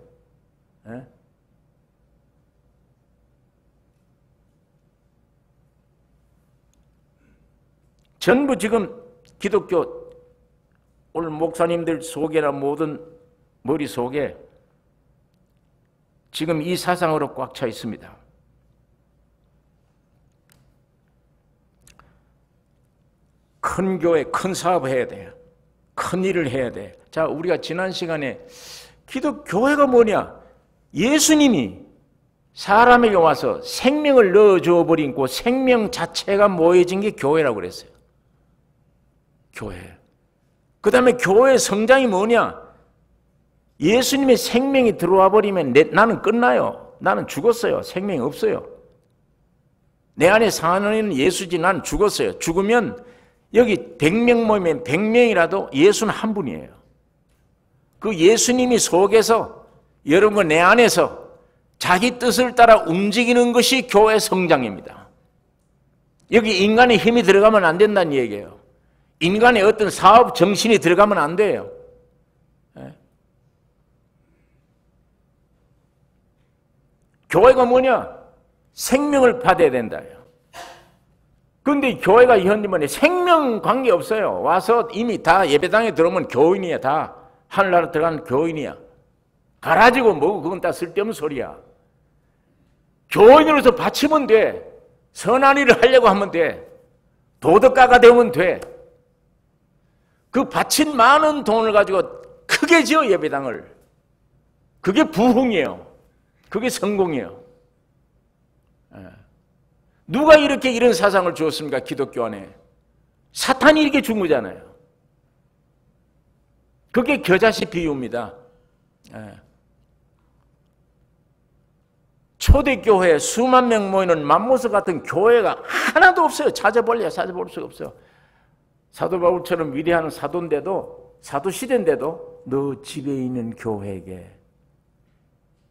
전부 지금 기독교 오늘 목사님들 속에나 모든 머릿속에 지금 이 사상으로 꽉 차 있습니다. 큰 교회, 큰 사업을 해야 돼요. 큰 일을 해야 돼. 자, 우리가 지난 시간에 기독교회가 뭐냐? 예수님이 사람에게 와서 생명을 넣어줘 버린 그 생명 자체가 모여진 게 교회라고 그랬어요. 교회. 그 다음에 교회의 성장이 뭐냐? 예수님의 생명이 들어와 버리면 나는 끝나요. 나는 죽었어요. 생명이 없어요. 내 안에 사는 예수지 나는 죽었어요. 죽으면 여기 100명 모이면 100명이라도 예수는 한 분이에요. 그 예수님이 속에서 여러분과 내 안에서 자기 뜻을 따라 움직이는 것이 교회 성장입니다. 여기 인간의 힘이 들어가면 안 된다는 얘기예요. 인간의 어떤 사업 정신이 들어가면 안 돼요. 교회가 뭐냐? 생명을 받아야 된다. 그런데 교회가 현대문에 생명 관계 없어요. 와서 이미 다 예배당에 들어오면 교인이야. 다 하늘나라 들어가는 교인이야. 가라지고 뭐고 그건 다 쓸데없는 소리야. 교인으로서 바치면 돼. 선한 일을 하려고 하면 돼. 도덕가가 되면 돼. 그 바친 많은 돈을 가지고 크게 지어 예배당을. 그게 부흥이에요. 그게 성공이에요. 누가 이렇게 이런 사상을 주었습니까? 기독교 안에. 사탄이 이렇게 준 거잖아요. 그게 겨자씨 비유입니다. 초대교회 수만 명 모이는 맘모스 같은 교회가 하나도 없어요. 찾아볼 수가 없어요. 사도 바울처럼 위대한 사도인데도, 사도 시대인데도 너 집에 있는 교회에게,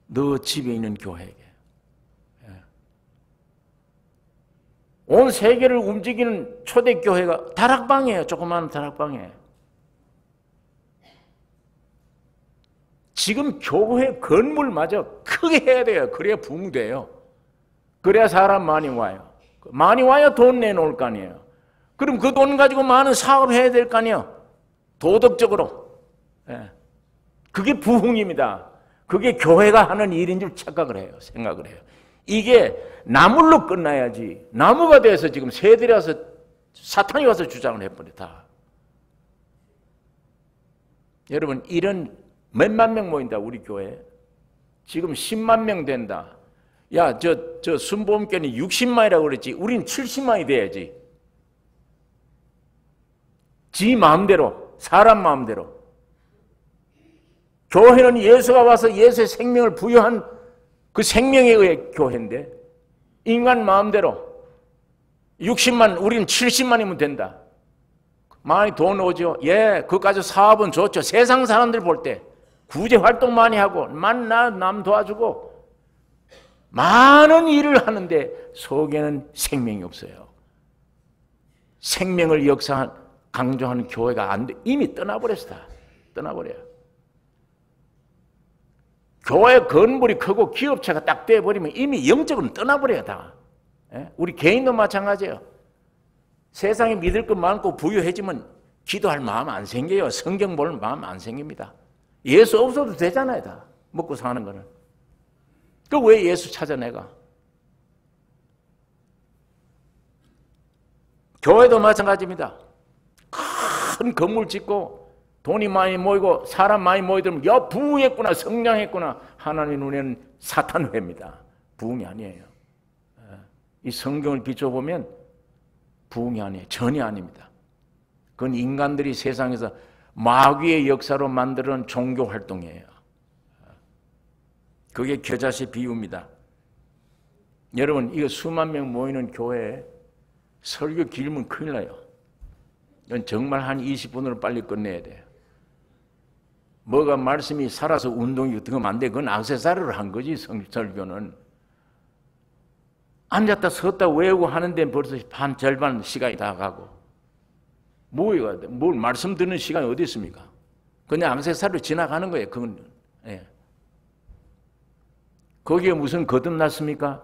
너 집에 있는 교회에게. 온 세계를 움직이는 초대교회가 다락방이에요. 조그마한 다락방에. 지금 교회 건물마저 크게 해야 돼요. 그래야 붕돼요. 그래야 사람 많이 와요. 많이 와야 돈 내놓을 거 아니에요. 그럼 그 돈 가지고 많은 사업 해야 될 거 아니에요. 도덕적으로. 그게 부흥입니다. 그게 교회가 하는 일인 줄 착각을 해요. 생각을 해요. 이게 나물로 끝나야지. 나무가 돼서 지금 새들이 와서 사탄이 와서 주장을 해버려 다. 여러분 이런 몇만 명 모인다 우리 교회. 지금 10만 명 된다. 야, 저 순복음교회는 60만이라고 그랬지. 우린 70만이 돼야지. 지 마음대로, 사람 마음대로. 교회는 예수가 와서 예수의 생명을 부여한 그 생명에 의해 교회인데 인간 마음대로 60만, 우리는 70만이면 된다. 많이 돈 오죠. 예, 그까지 사업은 좋죠. 세상 사람들 볼 때 구제 활동 많이 하고 남 도와주고 많은 일을 하는데 속에는 생명이 없어요. 생명을 강조하는 교회가 안 돼. 이미 떠나버렸어. 다 떠나버려요. 교회 건물이 크고 기업체가 딱 돼버리면 이미 영적으로는 떠나버려요. 다. 예? 우리 개인도 마찬가지예요. 세상에 믿을 것 많고 부유해지면 기도할 마음 안 생겨요. 성경 볼 마음 안 생깁니다. 예수 없어도 되잖아요. 다 먹고 사는 거는. 그 왜 예수 찾아 내가? 교회도 마찬가지입니다. 큰 건물 짓고 돈이 많이 모이고 사람 많이 모이들면 야 부흥했구나 성장했구나. 하나님 눈에는 사탄회입니다. 부흥이 아니에요. 이 성경을 비춰보면 부흥이 아니에요. 전혀 아닙니다. 그건 인간들이 세상에서 마귀의 역사로 만드는 종교 활동이에요. 그게 겨자씨 비유입니다. 여러분 이거 수만 명 모이는 교회에 설교 길면 큰일 나요. 이건 정말 한 20분으로 빨리 끝내야 돼요. 뭐가 말씀이 살아서 운동이 어떻게 하면 안 돼. 그건 액세서리로 한 거지 설교는. 앉았다 섰다 외우고 하는데 벌써 반 절반 시간이 다 가고 뭘 말씀 듣는 시간이 어디 있습니까? 그냥 액세서리로 지나가는 거예요. 그건. 예. 거기에 무슨 거듭났습니까?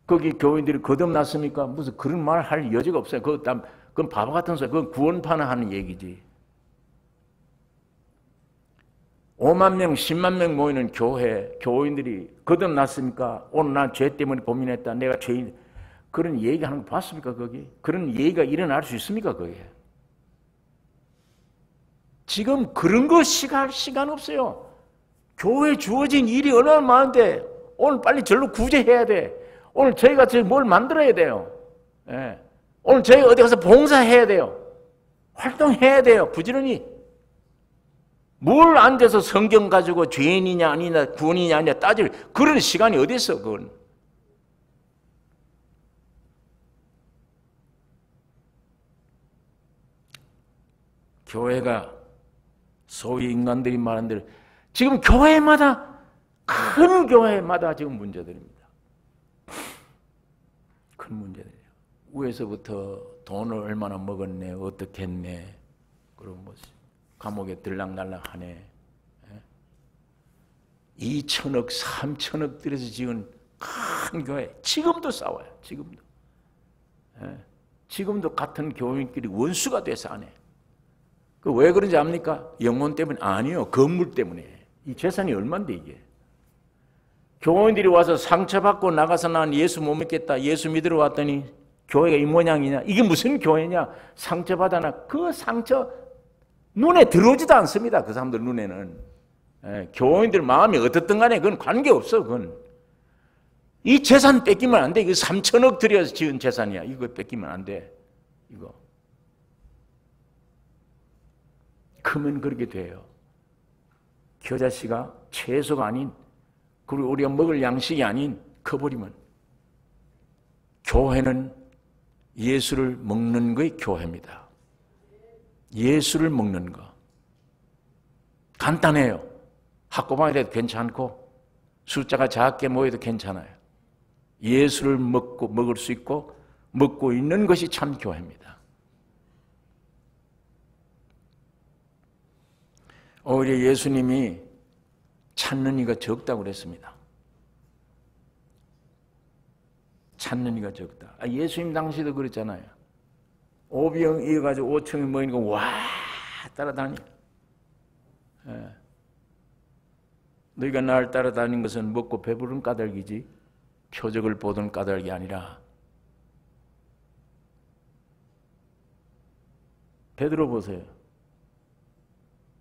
거기 교인들이 거듭났습니까? 무슨 그런 말 할 여지가 없어요. 그건 바보 같은 소리. 그건 구원파나 하는 얘기지. 5만 명, 10만 명 모이는 교회, 교인들이 거듭났습니까? 오늘 난 죄 때문에 고민했다. 내가 죄인. 그런 얘기하는 거 봤습니까? 거기? 그런 얘기가 일어날 수 있습니까? 거기에? 지금 그런 거 할 시간 없어요. 교회에 주어진 일이 얼마나 많은데 오늘 빨리 절로 구제해야 돼. 오늘 저희가 뭘 만들어야 돼요. 예. 오늘 저희가 어디 가서 봉사해야 돼요. 활동해야 돼요. 부지런히. 뭘 앉아서 성경 가지고 죄인이냐 아니냐 구원이냐 아니냐 따질 그런 시간이 어디 있어 그건. 교회가 소위 인간들이 말하는 대로 지금 교회마다 큰 교회마다 지금 문제들입니다. 큰 문제들이에요. 위에서부터 돈을 얼마나 먹었네 어떻게 했네 그런 뭐 감옥에 들락날락하네. 2천억 3천억 들여서 지은 큰 교회 지금도 싸워요. 지금도. 지금도 같은 교인끼리 원수가 돼서 안 해. 그 왜 그런지 압니까? 영혼 때문에? 아니요. 건물 때문에. 이 재산이 얼만데 이게. 교인들이 와서 상처받고 나가서 난 예수 못 믿겠다. 예수 믿으러 왔더니 교회가 이 모양이냐. 이게 무슨 교회냐. 상처받아나 그 상처 눈에 들어오지도 않습니다. 그 사람들 눈에는. 교인들 마음이 어떻든 간에 그건 관계없어. 그건. 이 재산 뺏기면 안 돼. 이거 3천억 들여서 지은 재산이야. 이거 뺏기면 안 돼. 이거. 크면 그렇게 돼요. 겨자씨가 채소가 아닌 그리고 우리가 먹을 양식이 아닌 커버리면 교회는 예수를 먹는 것이 교회입니다. 예수를 먹는 거. 간단해요. 학고방이라도 괜찮고 숫자가 작게 모여도 괜찮아요. 예수를 먹을 수 있고 먹고 있는 것이 참 교회입니다. 오히려 예수님이 찾는 이가 적다고 그랬습니다. 찾는 이가 적다. 예수님 당시도 그랬잖아요. 오병 이어가지고 5천이 모이니까 와 따라다니. 너희가 나를 따라다닌 것은 먹고 배부른 까닭이지 표적을 보던 까닭이 아니라 베드로 보세요.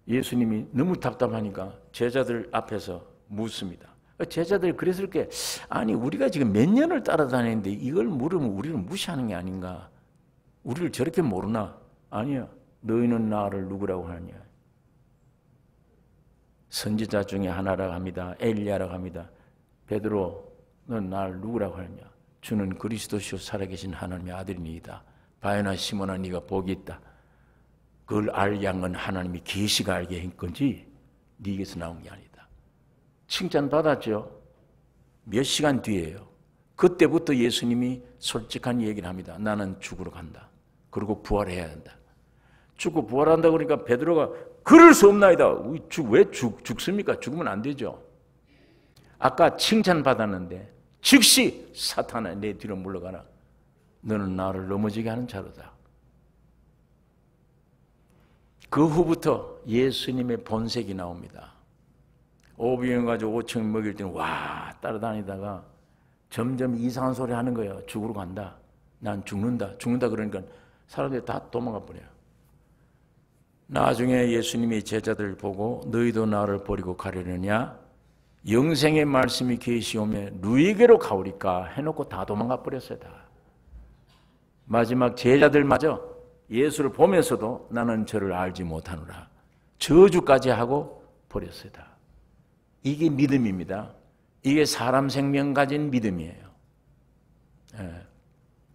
예수님이 너무 답답하니까 제자들 앞에서 묻습니다. 제자들이 그랬을 게 아니 우리가 지금 몇 년을 따라다니는데 이걸 물으면 우리를 무시하는 게 아닌가? 우리를 저렇게 모르나? 아니야. 너희는 나를 누구라고 하느냐? 선지자 중에 하나라고 합니다. 엘리야라고 합니다. 베드로 넌 나를 누구라고 하느냐? 주는 그리스도시요 살아계신 하나님의 아들이니이다. 바요나 시몬아 네가 복이 있다. 그걸 알 양은 하나님이 계시가 알게 한 건지 네게서 나온 게 아니다. 칭찬받았죠. 몇 시간 뒤에요. 그때부터 예수님이 솔직한 얘기를 합니다. 나는 죽으러 간다. 그리고 부활해야 한다. 죽고 부활한다 그러니까 베드로가 그럴 수 없나이다. 왜 죽습니까? 죽으면 안 되죠. 아까 칭찬받았는데 즉시 사탄아 내 뒤로 물러가라. 너는 나를 넘어지게 하는 자로다. 그 후부터 예수님의 본색이 나옵니다. 오병이어 가지고 5천 먹일 때는 와 따라다니다가 점점 이상한 소리 하는 거예요. 죽으러 간다. 난 죽는다. 죽는다 그러니까 사람들이 다 도망가 버려요. 나중에 예수님이 제자들을 보고 너희도 나를 버리고 가려느냐? 영생의 말씀이 계시오매 누이에게로 가오리까 해놓고 다 도망가 버렸어요. 다. 마지막 제자들마저 예수를 보면서도 나는 저를 알지 못하노라. 저주까지 하고 버렸어요. 다. 이게 믿음입니다. 이게 사람 생명 가진 믿음이에요.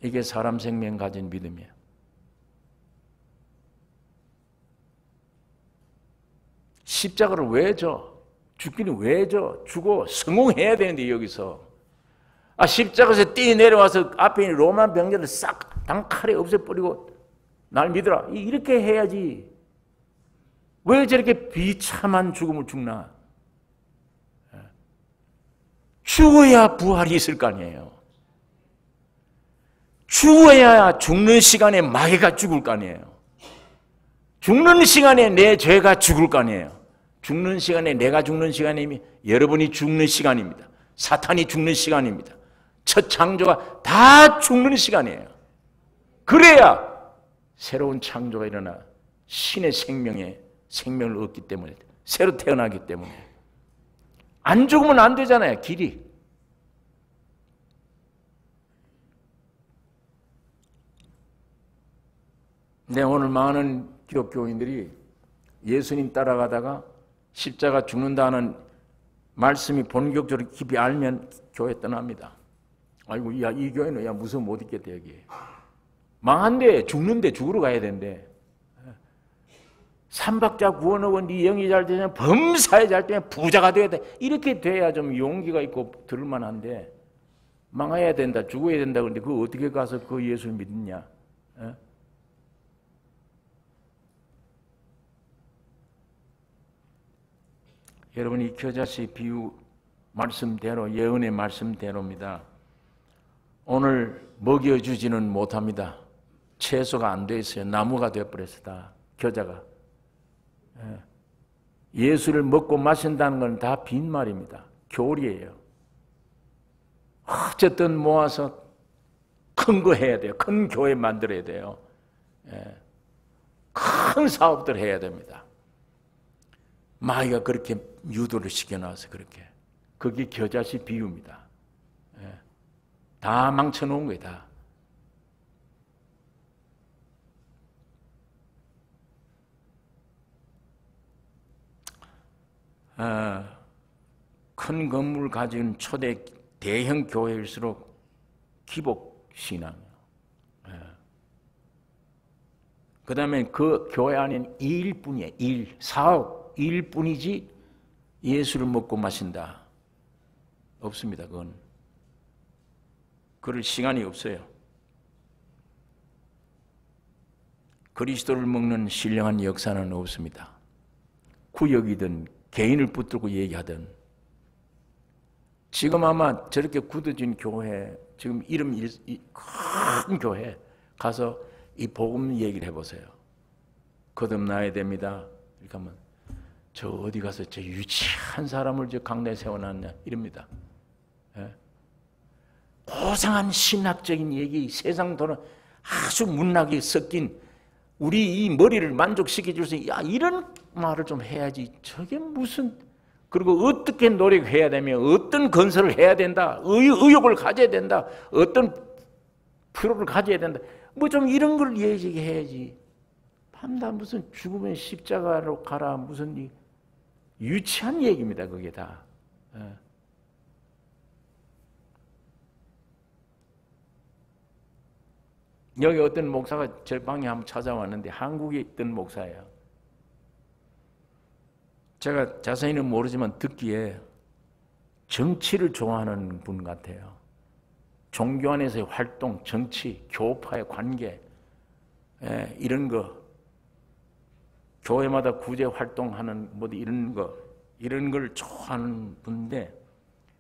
이게 사람 생명 가진 믿음이에요. 십자가를 왜 져? 죽기는 왜 져? 죽어 성공해야 되는데 여기서 십자가에서 뛰어내려와서 앞에 있는 로마 병자를 싹 단칼에 없애버리고 날 믿어라 이렇게 해야지. 왜 저렇게 비참한 죽음을 죽나? 죽어야 부활이 있을 거 아니에요. 죽어야 죽는 시간에 마귀가 죽을 거 아니에요. 죽는 시간에 내 죄가 죽을 거 아니에요. 죽는 시간에 내가 죽는 시간이면 여러분이 죽는 시간입니다. 사탄이 죽는 시간입니다. 첫 창조가 다 죽는 시간이에요. 그래야 새로운 창조가 일어나 신의 생명을 얻기 때문에 새로 태어나기 때문에 안 죽으면 안 되잖아요. 길이. 네, 오늘 많은 기독교인들이 예수님 따라가다가 십자가 죽는다는 말씀이 본격적으로 깊이 알면 교회 떠납니다. 아이고, 야, 이 교회는 야 무서워 못 있겠다 여기. 망한데 죽는데 죽으러 가야 된대. 삼박자 구원하고 네 영이 잘 되면 범사에 잘 되면 부자가 돼야 돼. 이렇게 돼야 좀 용기가 있고 들을 만한데 망해야 된다, 죽어야 된다 그런데 그거 어떻게 가서 그 예수를 믿느냐? 여러분이 겨자씨 비유 말씀대로 예언의 말씀대로입니다. 오늘 먹여주지는 못합니다. 채소가 안 돼 있어요. 나무가 되어버렸다. 겨자가. 예수를 먹고 마신다는 건 다 빈말입니다. 교리예요. 어쨌든 모아서 큰 거 해야 돼요. 큰 교회 만들어야 돼요. 큰 사업들 해야 됩니다. 마귀가 그렇게 유도를 시켜놔서 그렇게. 그게 겨자씨 비유입니다. 다 망쳐놓은 거예요. 다. 큰 건물 가진 초대 대형 교회일수록 기복신앙이에요. 그 다음에 그 교회 안에는 일뿐이에요. 사업, 일뿐이지 예수를 먹고 마신다. 없습니다. 그건. 그럴 시간이 없어요. 그리스도를 먹는 신령한 역사는 없습니다. 구역이든 개인을 붙들고 얘기하든 지금 아마 저렇게 굳어진 교회, 지금 큰 교회 가서 이 복음 얘기를 해보세요. 거듭나야 됩니다. 이렇게 하면 저 어디 가서 저 유치한 사람을 저 강내에 세워놨냐 이럽니다. 고상한 신학적인 얘기, 세상 도는 아주 문학이 섞인 우리 이 머리를 만족시켜 줄 수 있는, 야, 이런 말을 좀 해야지. 저게 무슨, 그리고 어떻게 노력해야 되며, 어떤 건설을 해야 된다, 의욕을 가져야 된다, 어떤 프로를 가져야 된다, 뭐 좀 이런 걸 얘기해야지. 판다 무슨 죽으면 십자가로 가라, 무슨 유치한 얘기입니다, 그게 다. 여기 어떤 목사가 제 방에 한번 찾아왔는데, 한국에 있던 목사예요. 제가 자세히는 모르지만 듣기에 정치를 좋아하는 분 같아요. 종교 안에서의 활동, 정치, 교파의 관계, 이런 거, 교회마다 구제 활동하는 뭐 이런 거, 이런 걸 좋아하는 분인데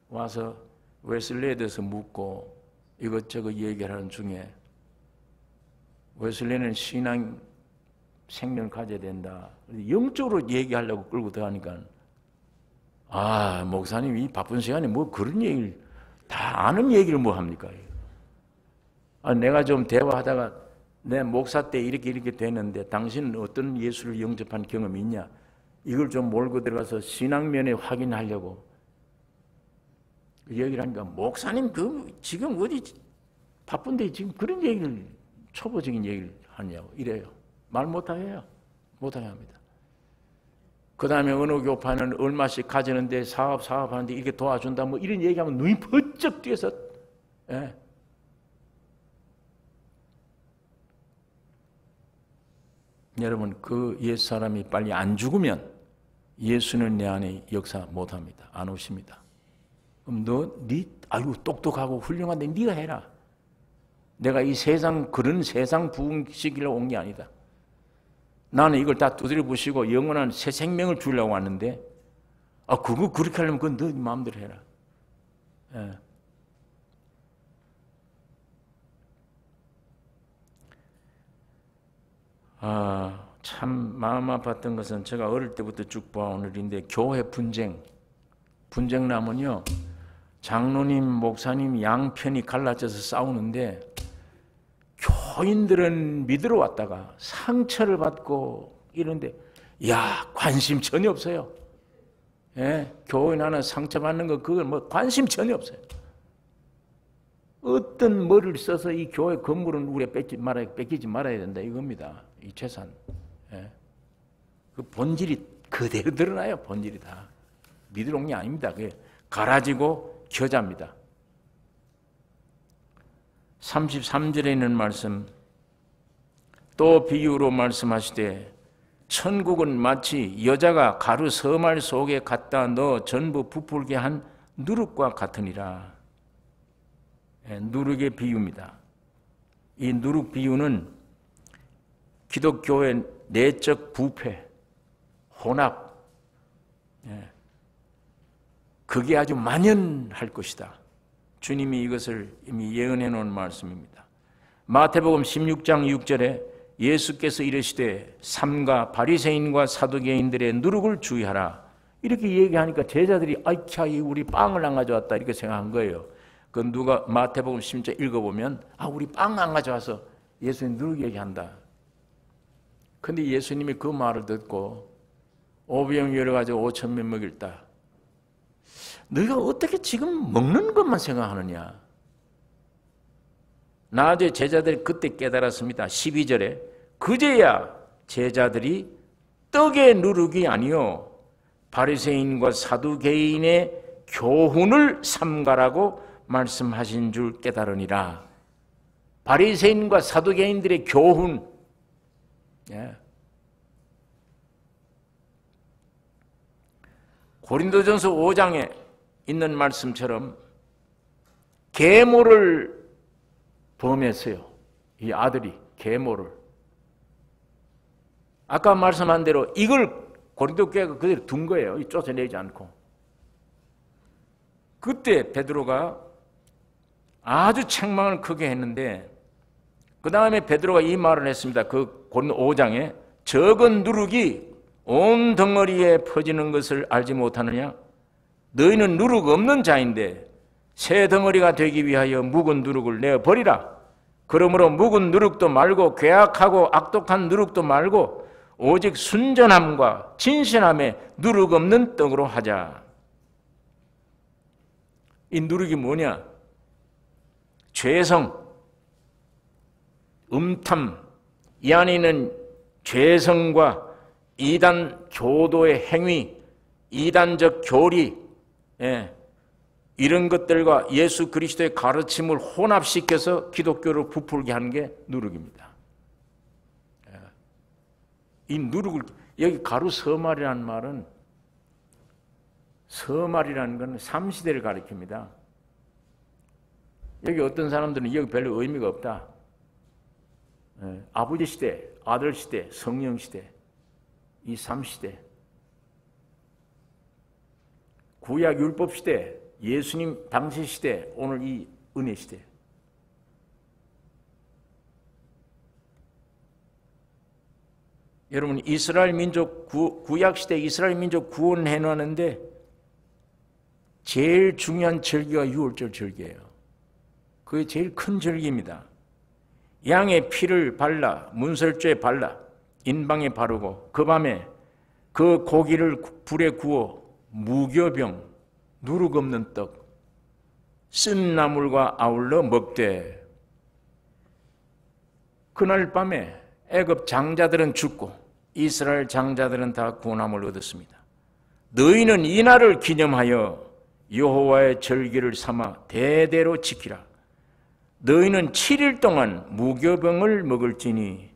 와서 웨슬리에 대해서 묻고 이것저것 얘기하는 중에, 웨슬리는 신앙 생명을 가져야 된다, 영적으로 얘기하려고 끌고 들어가니까, 아, 목사님 이 바쁜 시간에 뭐 그런 얘기를, 다 아는 얘기를 뭐 합니까? 아, 내가 좀 대화하다가 내 목사 때 이렇게 됐는데 당신은 어떤 예수를 영접한 경험이 있냐, 이걸 좀 몰고 들어가서 신앙면에 확인하려고 얘기를 하니까, 목사님 지금 어디 바쁜데 지금 그런 얘기를, 초보적인 얘기를 하냐고 이래요. 말 못하게 합니다. 그 다음에 어느 교파는 얼마씩 가지는데 사업하는데 이렇게 도와준다, 뭐 이런 얘기하면 눈이 번쩍 뛰어서, 여러분, 그 옛 사람이 빨리 안 죽으면 예수는 내 안에 역사 못합니다. 안 오십니다. 그럼 아유 똑똑하고 훌륭한데 네가 해라. 내가 이 그런 세상 부흥시키려고 온 게 아니다. 나는 이걸 다 두드려 부시고 영원한 새 생명을 주려고 왔는데, 그거 그렇게 하려면 그건 너 마음대로 해라. 참 마음 아팠던 것은 제가 어릴 때부터 쭉 봐온 일인데, 교회 분쟁 나면요, 장로님, 목사님 양편이 갈라져서 싸우는데, 교인들은 믿으러 왔다가 상처를 받고 이런데, 관심 전혀 없어요. 교인 하나 상처받는 거, 그건 뭐 관심 전혀 없어요. 어떤 머리를 써서 이 교회 건물은 우리가 뺏기지 말아야 된다, 이겁니다. 이 재산. 그 본질이 그대로 드러나요. 본질이 다. 믿으러 온 게 아닙니다. 그게 가라지고 겨자입니다. 33절에 있는 말씀, 또 비유로 말씀하시되 천국은 마치 여자가 가루 서말 속에 갖다 넣어 전부 부풀게 한 누룩과 같으니라. 누룩의 비유입니다. 이 누룩 비유는 기독교의 내적 부패, 혼합, 그게 아주 만연할 것이다. 주님이 이것을 이미 예언해 놓은 말씀입니다. 마태복음 16장 6절에 예수께서 이르시되 삼가 바리새인과 사두개인들의 누룩을 주의하라, 이렇게 얘기하니까 제자들이 아이차, 우리 빵을 안 가져왔다, 이렇게 생각한 거예요. 그 누가 마태복음 16장 읽어보면, 우리 빵 안 가져와서 예수님 누룩 얘기한다. 근데 예수님이 그 말을 듣고 5병 열어가지고 5,000명 먹일다. 너희가 어떻게 지금 먹는 것만 생각하느냐. 나중에 제자들이 그때 깨달았습니다. 12절에 그제야 제자들이 떡의 누룩이 아니요 바리새인과 사두개인의 교훈을 삼가라고 말씀하신 줄 깨달으니라. 바리새인과 사두개인들의 교훈, 고린도전서 5장에 있는 말씀처럼 계모를 범했어요. 이 아들이 계모를. 아까 말씀한 대로 이걸 고린도 교회가 그대로 둔 거예요. 쫓아내지 않고. 그때 베드로가 아주 책망을 크게 했는데, 그 다음에 베드로가 이 말을 했습니다. 그 고린도 5장에 적은 누룩이 온 덩어리에 퍼지는 것을 알지 못하느냐? 너희는 누룩 없는 자인데 새 덩어리가 되기 위하여 묵은 누룩을 내어버리라. 그러므로 묵은 누룩도 말고 괴악하고 악독한 누룩도 말고 오직 순전함과 진실함에 누룩 없는 떡으로 하자. 이 누룩이 뭐냐? 죄성, 음탐, 이 안에 있는 죄성과 이단 교도의 행위, 이단적 교리, 이런 것들과 예수 그리스도의 가르침을 혼합시켜서 기독교를 부풀게 하는 게 누룩입니다. 이 누룩을, 여기 가루 서말이라는 말은, 서말이라는 건 삼시대를 가리킵니다. 여기 어떤 사람들은 여기 별로 의미가 없다. 아버지 시대, 아들 시대, 성령 시대, 이 삼시대, 구약 율법 시대, 예수님 당시 시대, 오늘 이 은혜 시대. 여러분, 이스라엘 민족 구약 시대 이스라엘 민족 구원해 놨는데 제일 중요한 절기가 유월절 절기예요. 그게 제일 큰 절기입니다. 양의 피를 발라 문설주에 발라 인방에 바르고 그 밤에 그 고기를 불에 구워 무교병 누룩 없는 떡 쓴 나물과 아울러 먹되 그날 밤에 애굽 장자들은 죽고 이스라엘 장자들은 다 구원함을 얻었습니다. 너희는 이 날을 기념하여 여호와의 절기를 삼아 대대로 지키라. 너희는 7일 동안 무교병을 먹을지니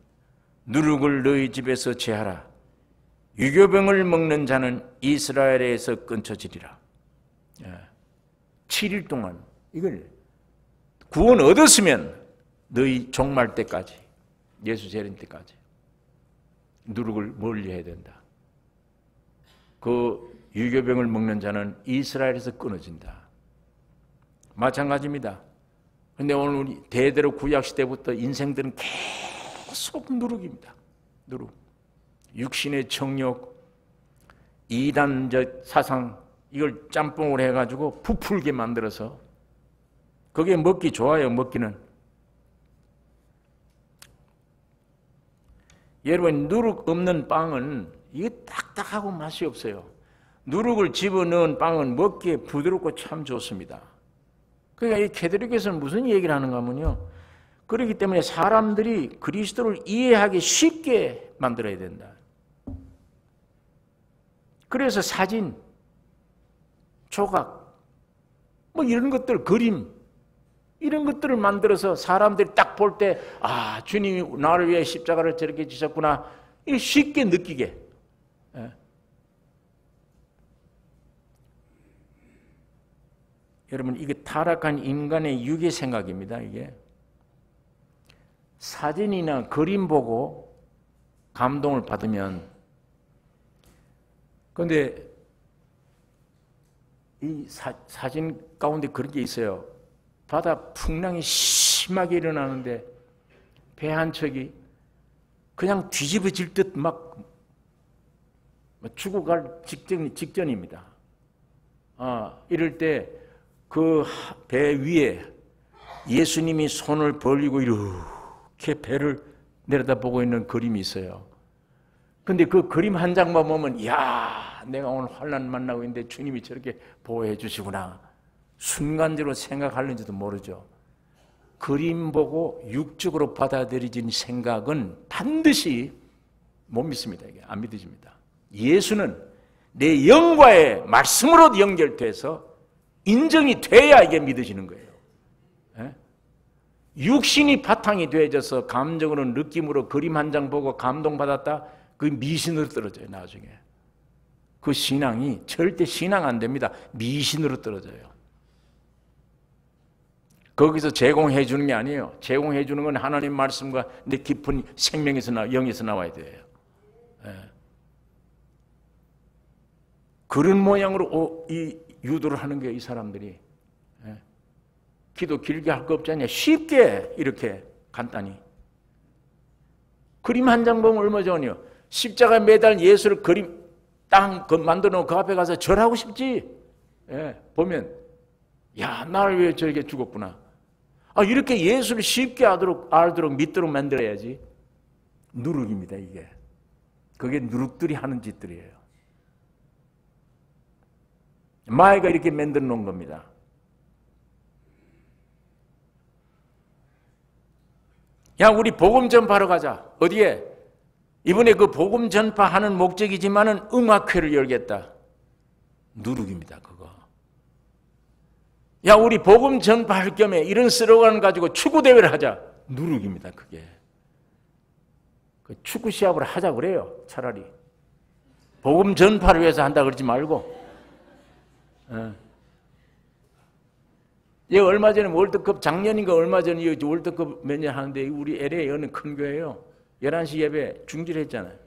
누룩을 너희 집에서 제하라. 유교병을 먹는 자는 이스라엘에서 끊쳐지리라. 7일 동안 이걸 구원 얻었으면 너희 종말 때까지, 예수 재림 때까지 누룩을 멀리 해야 된다. 그 유교병을 먹는 자는 이스라엘에서 끊어진다. 마찬가지입니다. 근데 오늘 우리 대대로 구약시대부터 인생들은 계속 누룩입니다. 누룩. 육신의 정욕, 이단적 사상, 이걸 짬뽕을 해가지고 부풀게 만들어서 그게 먹기 좋아요, 먹기는. 여러분, 누룩 없는 빵은 이게 딱딱하고 맛이 없어요. 누룩을 집어넣은 빵은 먹기에 부드럽고 참 좋습니다. 그러니까 이 캐톨릭에서는 무슨 얘기를 하는가 하면요, 그렇기 때문에 사람들이 그리스도를 이해하기 쉽게 만들어야 된다. 그래서 사진, 조각, 뭐 이런 것들, 그림, 이런 것들을 만들어서 사람들이 딱 볼 때, 아, 주님이 나를 위해 십자가를 저렇게 지셨구나, 이게 쉽게 느끼게. 여러분, 이게 타락한 인간의 유괴 생각입니다. 이게 사진이나 그림 보고 감동을 받으면, 그런데 이 사진 가운데 그런 게 있어요. 바다 풍랑이 심하게 일어나는데 배 한 척이 그냥 뒤집어질 듯 막 죽어갈 직전입니다. 이럴 때 그 배 위에 예수님이 손을 벌리고 이렇게 배를 내려다보고 있는 그림이 있어요. 근데 그 그림 한 장만 보면, 이야, 내가 오늘 환난 만나고 있는데 주님이 저렇게 보호해 주시구나, 순간적으로 생각하는지도 모르죠. 그림 보고 육적으로 받아들여진 생각은 반드시 못 믿습니다. 이게 안 믿어집니다. 예수는 내 영과의 말씀으로 연결돼서 인정이 돼야 이게 믿어지는 거예요. 육신이 바탕이 되어져서 감정으로, 느낌으로 그림 한 장 보고 감동받았다, 그 미신으로 떨어져요. 나중에 그 신앙이 절대 신앙 안 됩니다. 미신으로 떨어져요. 거기서 제공해 주는 게 아니에요. 제공해 주는 건 하나님 말씀과 내 깊은 생명에서 영에서 나와야 돼요. 그런 모양으로 이 유도를 하는 게, 이 사람들이. 기도 길게 할 거 없지 않냐, 쉽게 이렇게 간단히. 그림 한 장 보면 얼마 전이요, 십자가에 매달 예수를 그림 땅 만들어 놓은 그 앞에 가서 절하고 싶지. 보면, 야, 나를 위해 저렇게 죽었구나. 이렇게 예수를 쉽게 알도록 믿도록 만들어야지. 누룩입니다, 이게. 그게 누룩들이 하는 짓들이에요. 마귀가 이렇게 만들어 놓은 겁니다. 야, 우리 복음 전파하러 가자. 어디에? 이번에 그 복음 전파하는 목적이지만은 음악회를 열겠다. 누룩입니다, 그거. 야, 우리 복음 전파할 겸에 이런 슬로건 가지고 축구 대회를 하자. 누룩입니다, 그게. 그 축구 시합을 하자 그래요, 차라리. 복음 전파를 위해서 한다 그러지 말고. 예, 얼마 전에 월드컵, 작년인가 얼마 전에 월드컵 몇 년 하는데 우리 LA 어느 큰 교회요. 11시 예배 중지했잖아요.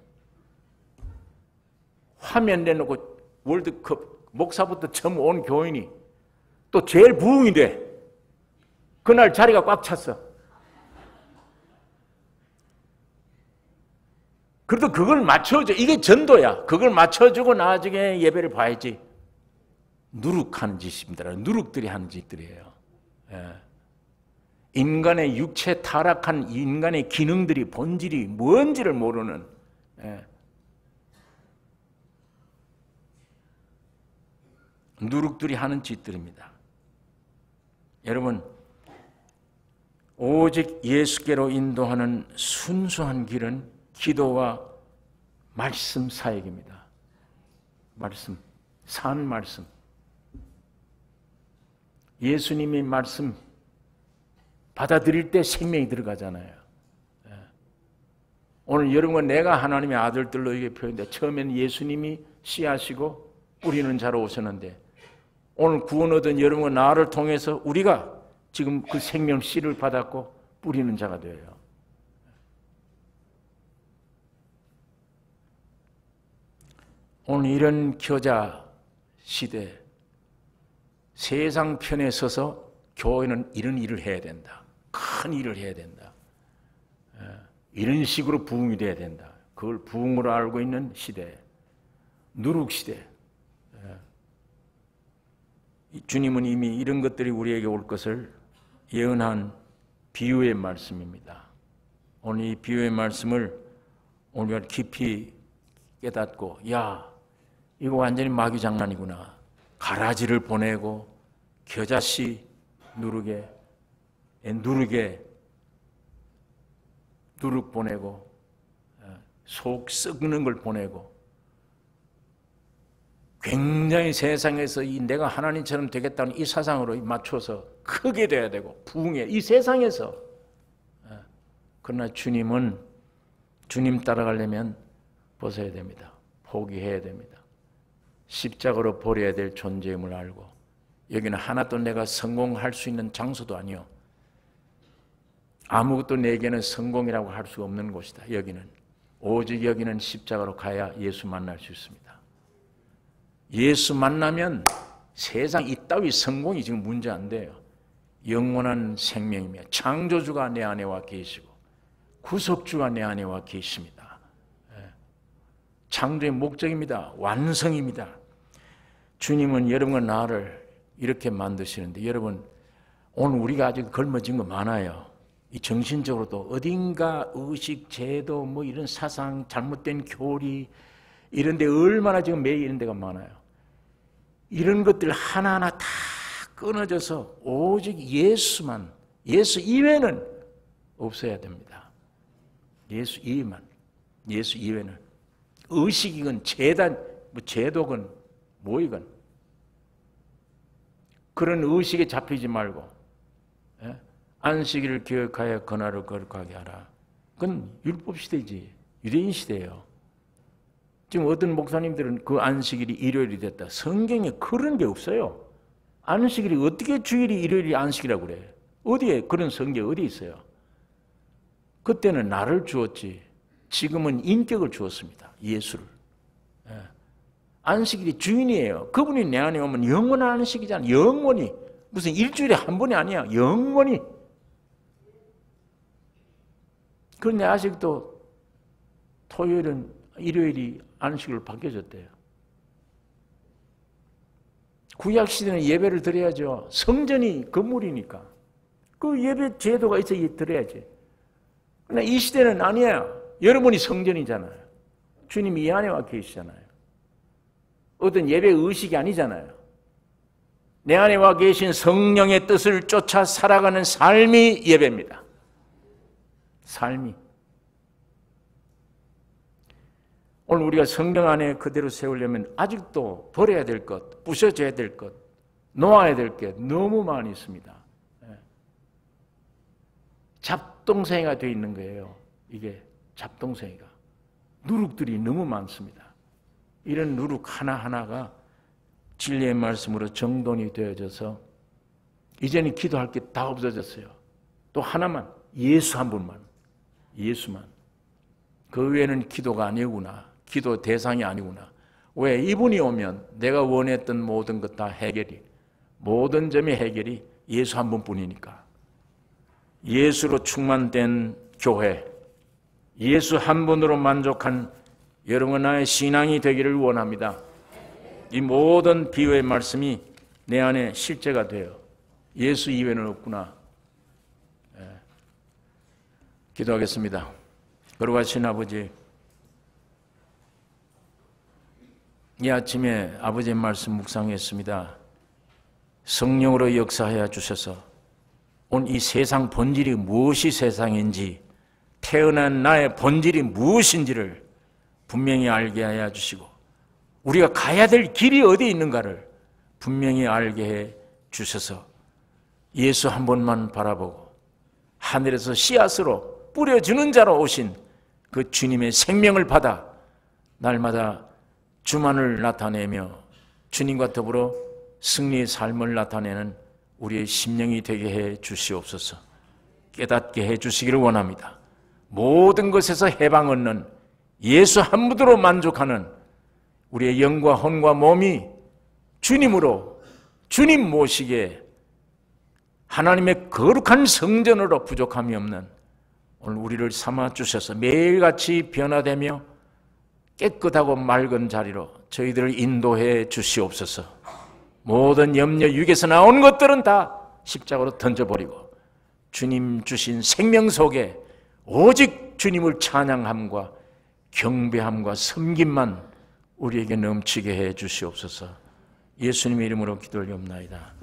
화면 내놓고 월드컵 목사부터 처음 온 교인이 또 제일 부흥이 돼. 그날 자리가 꽉 찼어. 그래도 그걸 맞춰줘. 이게 전도야. 그걸 맞춰주고 나중에 예배를 봐야지. 누룩하는 짓입니다. 누룩들이 하는 짓들이에요. 예. 인간의 육체 타락한 인간의 기능들이 본질이 뭔지를 모르는, 예. 누룩들이 하는 짓들입니다. 여러분, 오직 예수께로 인도하는 순수한 길은 기도와 말씀 사역입니다. 말씀, 산 말씀. 예수님의 말씀 받아들일 때 생명이 들어가잖아요. 오늘 여러분과 내가 하나님의 아들들로 이게 표현돼. 처음에는 예수님이 씨앗이고 뿌리는 자로 오셨는데 오늘 구원 얻은 여러분과 나를 통해서 우리가 지금 그 생명 씨를 받았고 뿌리는 자가 되어요. 오늘 이런 겨자 시대, 세상 편에 서서 교회는 이런 일을 해야 된다. 큰 일을 해야 된다. 이런 식으로 부흥이 돼야 된다. 그걸 부흥으로 알고 있는 시대, 누룩 시대. 주님은 이미 이런 것들이 우리에게 올 것을 예언한 비유의 말씀입니다. 오늘 이 비유의 말씀을 오늘 깊이 깨닫고, 야, 이거 완전히 마귀 장난이구나. 가라지를 보내고 겨자씨 누룩 보내고 속 썩는 걸 보내고 굉장히 세상에서 내가 하나님처럼 되겠다는 이 사상으로 맞춰서 크게 돼야 되고 부흥해 이 세상에서. 그러나 주님은 주님 따라가려면 벗어야 됩니다. 포기해야 됩니다. 십자가로 버려야 될 존재임을 알고, 여기는 하나도 내가 성공할 수 있는 장소도 아니요, 아무것도 내게는 성공이라고 할 수 없는 곳이다. 여기는 오직 여기는 십자가로 가야 예수 만날 수 있습니다. 예수 만나면 세상 이따위 성공이 지금 문제 안 돼요. 영원한 생명이며 창조주가 내 안에 와 계시고 구속주가 내 안에 와 계십니다. 창조의 목적입니다. 완성입니다. 주님은 여러분과 나를 이렇게 만드시는데, 여러분 오늘 우리가 아직 걸머진 거 많아요. 이 정신적으로도 어딘가 의식, 제도, 뭐 이런 사상, 잘못된 교리 이런 데 얼마나 지금 매일 이런 데가 많아요. 이런 것들 하나하나 다 끊어져서 오직 예수만, 예수 이외는 없어야 됩니다. 예수 이외만, 예수 이외는 의식이건 재단, 뭐 제도건 뭐이건 그런 의식에 잡히지 말고, 예? 안식일을 기억하여 그날을 거룩하게 하라. 그건 율법 시대지, 유대인 시대예요. 지금 어떤 목사님들은 그 안식일이 일요일이 됐다. 성경에 그런 게 없어요. 안식일이 어떻게 주일이 일요일이 안식이라고 그래? 어디에 그런 성경 어디 있어요? 그때는 나를 주었지, 지금은 인격을 주었습니다. 예수를. 안식일이 주인이에요. 그분이 내 안에 오면 영원한 안식이잖아. 영원히. 무슨 일주일에 한 번이 아니야. 영원히. 그런데 아직도 토요일은 일요일이 안식으로 바뀌어졌대요. 구약시대는 예배를 드려야죠. 성전이 건물이니까. 그 예배 제도가 있어 드려야지. 그러나 이 시대는 아니야. 여러분이 성전이잖아요. 주님이 이 안에 와 계시잖아요. 어떤 예배 의식이 아니잖아요. 내 안에 와 계신 성령의 뜻을 쫓아 살아가는 삶이 예배입니다. 삶이. 오늘 우리가 성령 안에 그대로 세우려면 아직도 버려야 될 것, 부셔져야 될 것, 놓아야 될 게 너무 많이 있습니다. 잡동생이가 되어 있는 거예요. 이게 잡동생이가. 누룩들이 너무 많습니다. 이런 누룩 하나하나가 진리의 말씀으로 정돈이 되어져서 이제는 기도할 게 다 없어졌어요. 또 하나만, 예수 한 분만, 예수만. 그 외에는 기도가 아니구나. 기도 대상이 아니구나. 왜? 이분이 오면 내가 원했던 모든 것 다 해결이, 모든 점의 해결이 예수 한 분뿐이니까. 예수로 충만된 교회, 예수 한 분으로 만족한 여러분 나의 신앙이 되기를 원합니다. 이 모든 비유의 말씀이 내 안에 실제가 돼요. 예수 이외에는 없구나. 기도하겠습니다. 거룩하신 아버지, 이 아침에 아버지의 말씀 묵상했습니다. 성령으로 역사하여 주셔서 오늘 이 세상 본질이 무엇이 세상인지, 태어난 나의 본질이 무엇인지를 분명히 알게 하여 주시고, 우리가 가야 될 길이 어디에 있는가를 분명히 알게 해 주셔서 예수 한 번만 바라보고 하늘에서 씨앗으로 뿌려주는 자로 오신 그 주님의 생명을 받아 날마다 주만을 나타내며 주님과 더불어 승리의 삶을 나타내는 우리의 심령이 되게 해 주시옵소서. 깨닫게 해 주시기를 원합니다. 모든 것에서 해방 얻는 예수 한 분으로 만족하는 우리의 영과 혼과 몸이 주님으로, 주님 모시기에 하나님의 거룩한 성전으로 부족함이 없는 오늘 우리를 삼아 주셔서 매일같이 변화되며 깨끗하고 맑은 자리로 저희들을 인도해 주시옵소서. 모든 염려, 육에서 나온 것들은 다 십자가로 던져버리고 주님 주신 생명 속에 오직 주님을 찬양함과 경배함과 섬김만 우리에게 넘치게 해 주시옵소서. 예수님의 이름으로 기도를 옵나이다.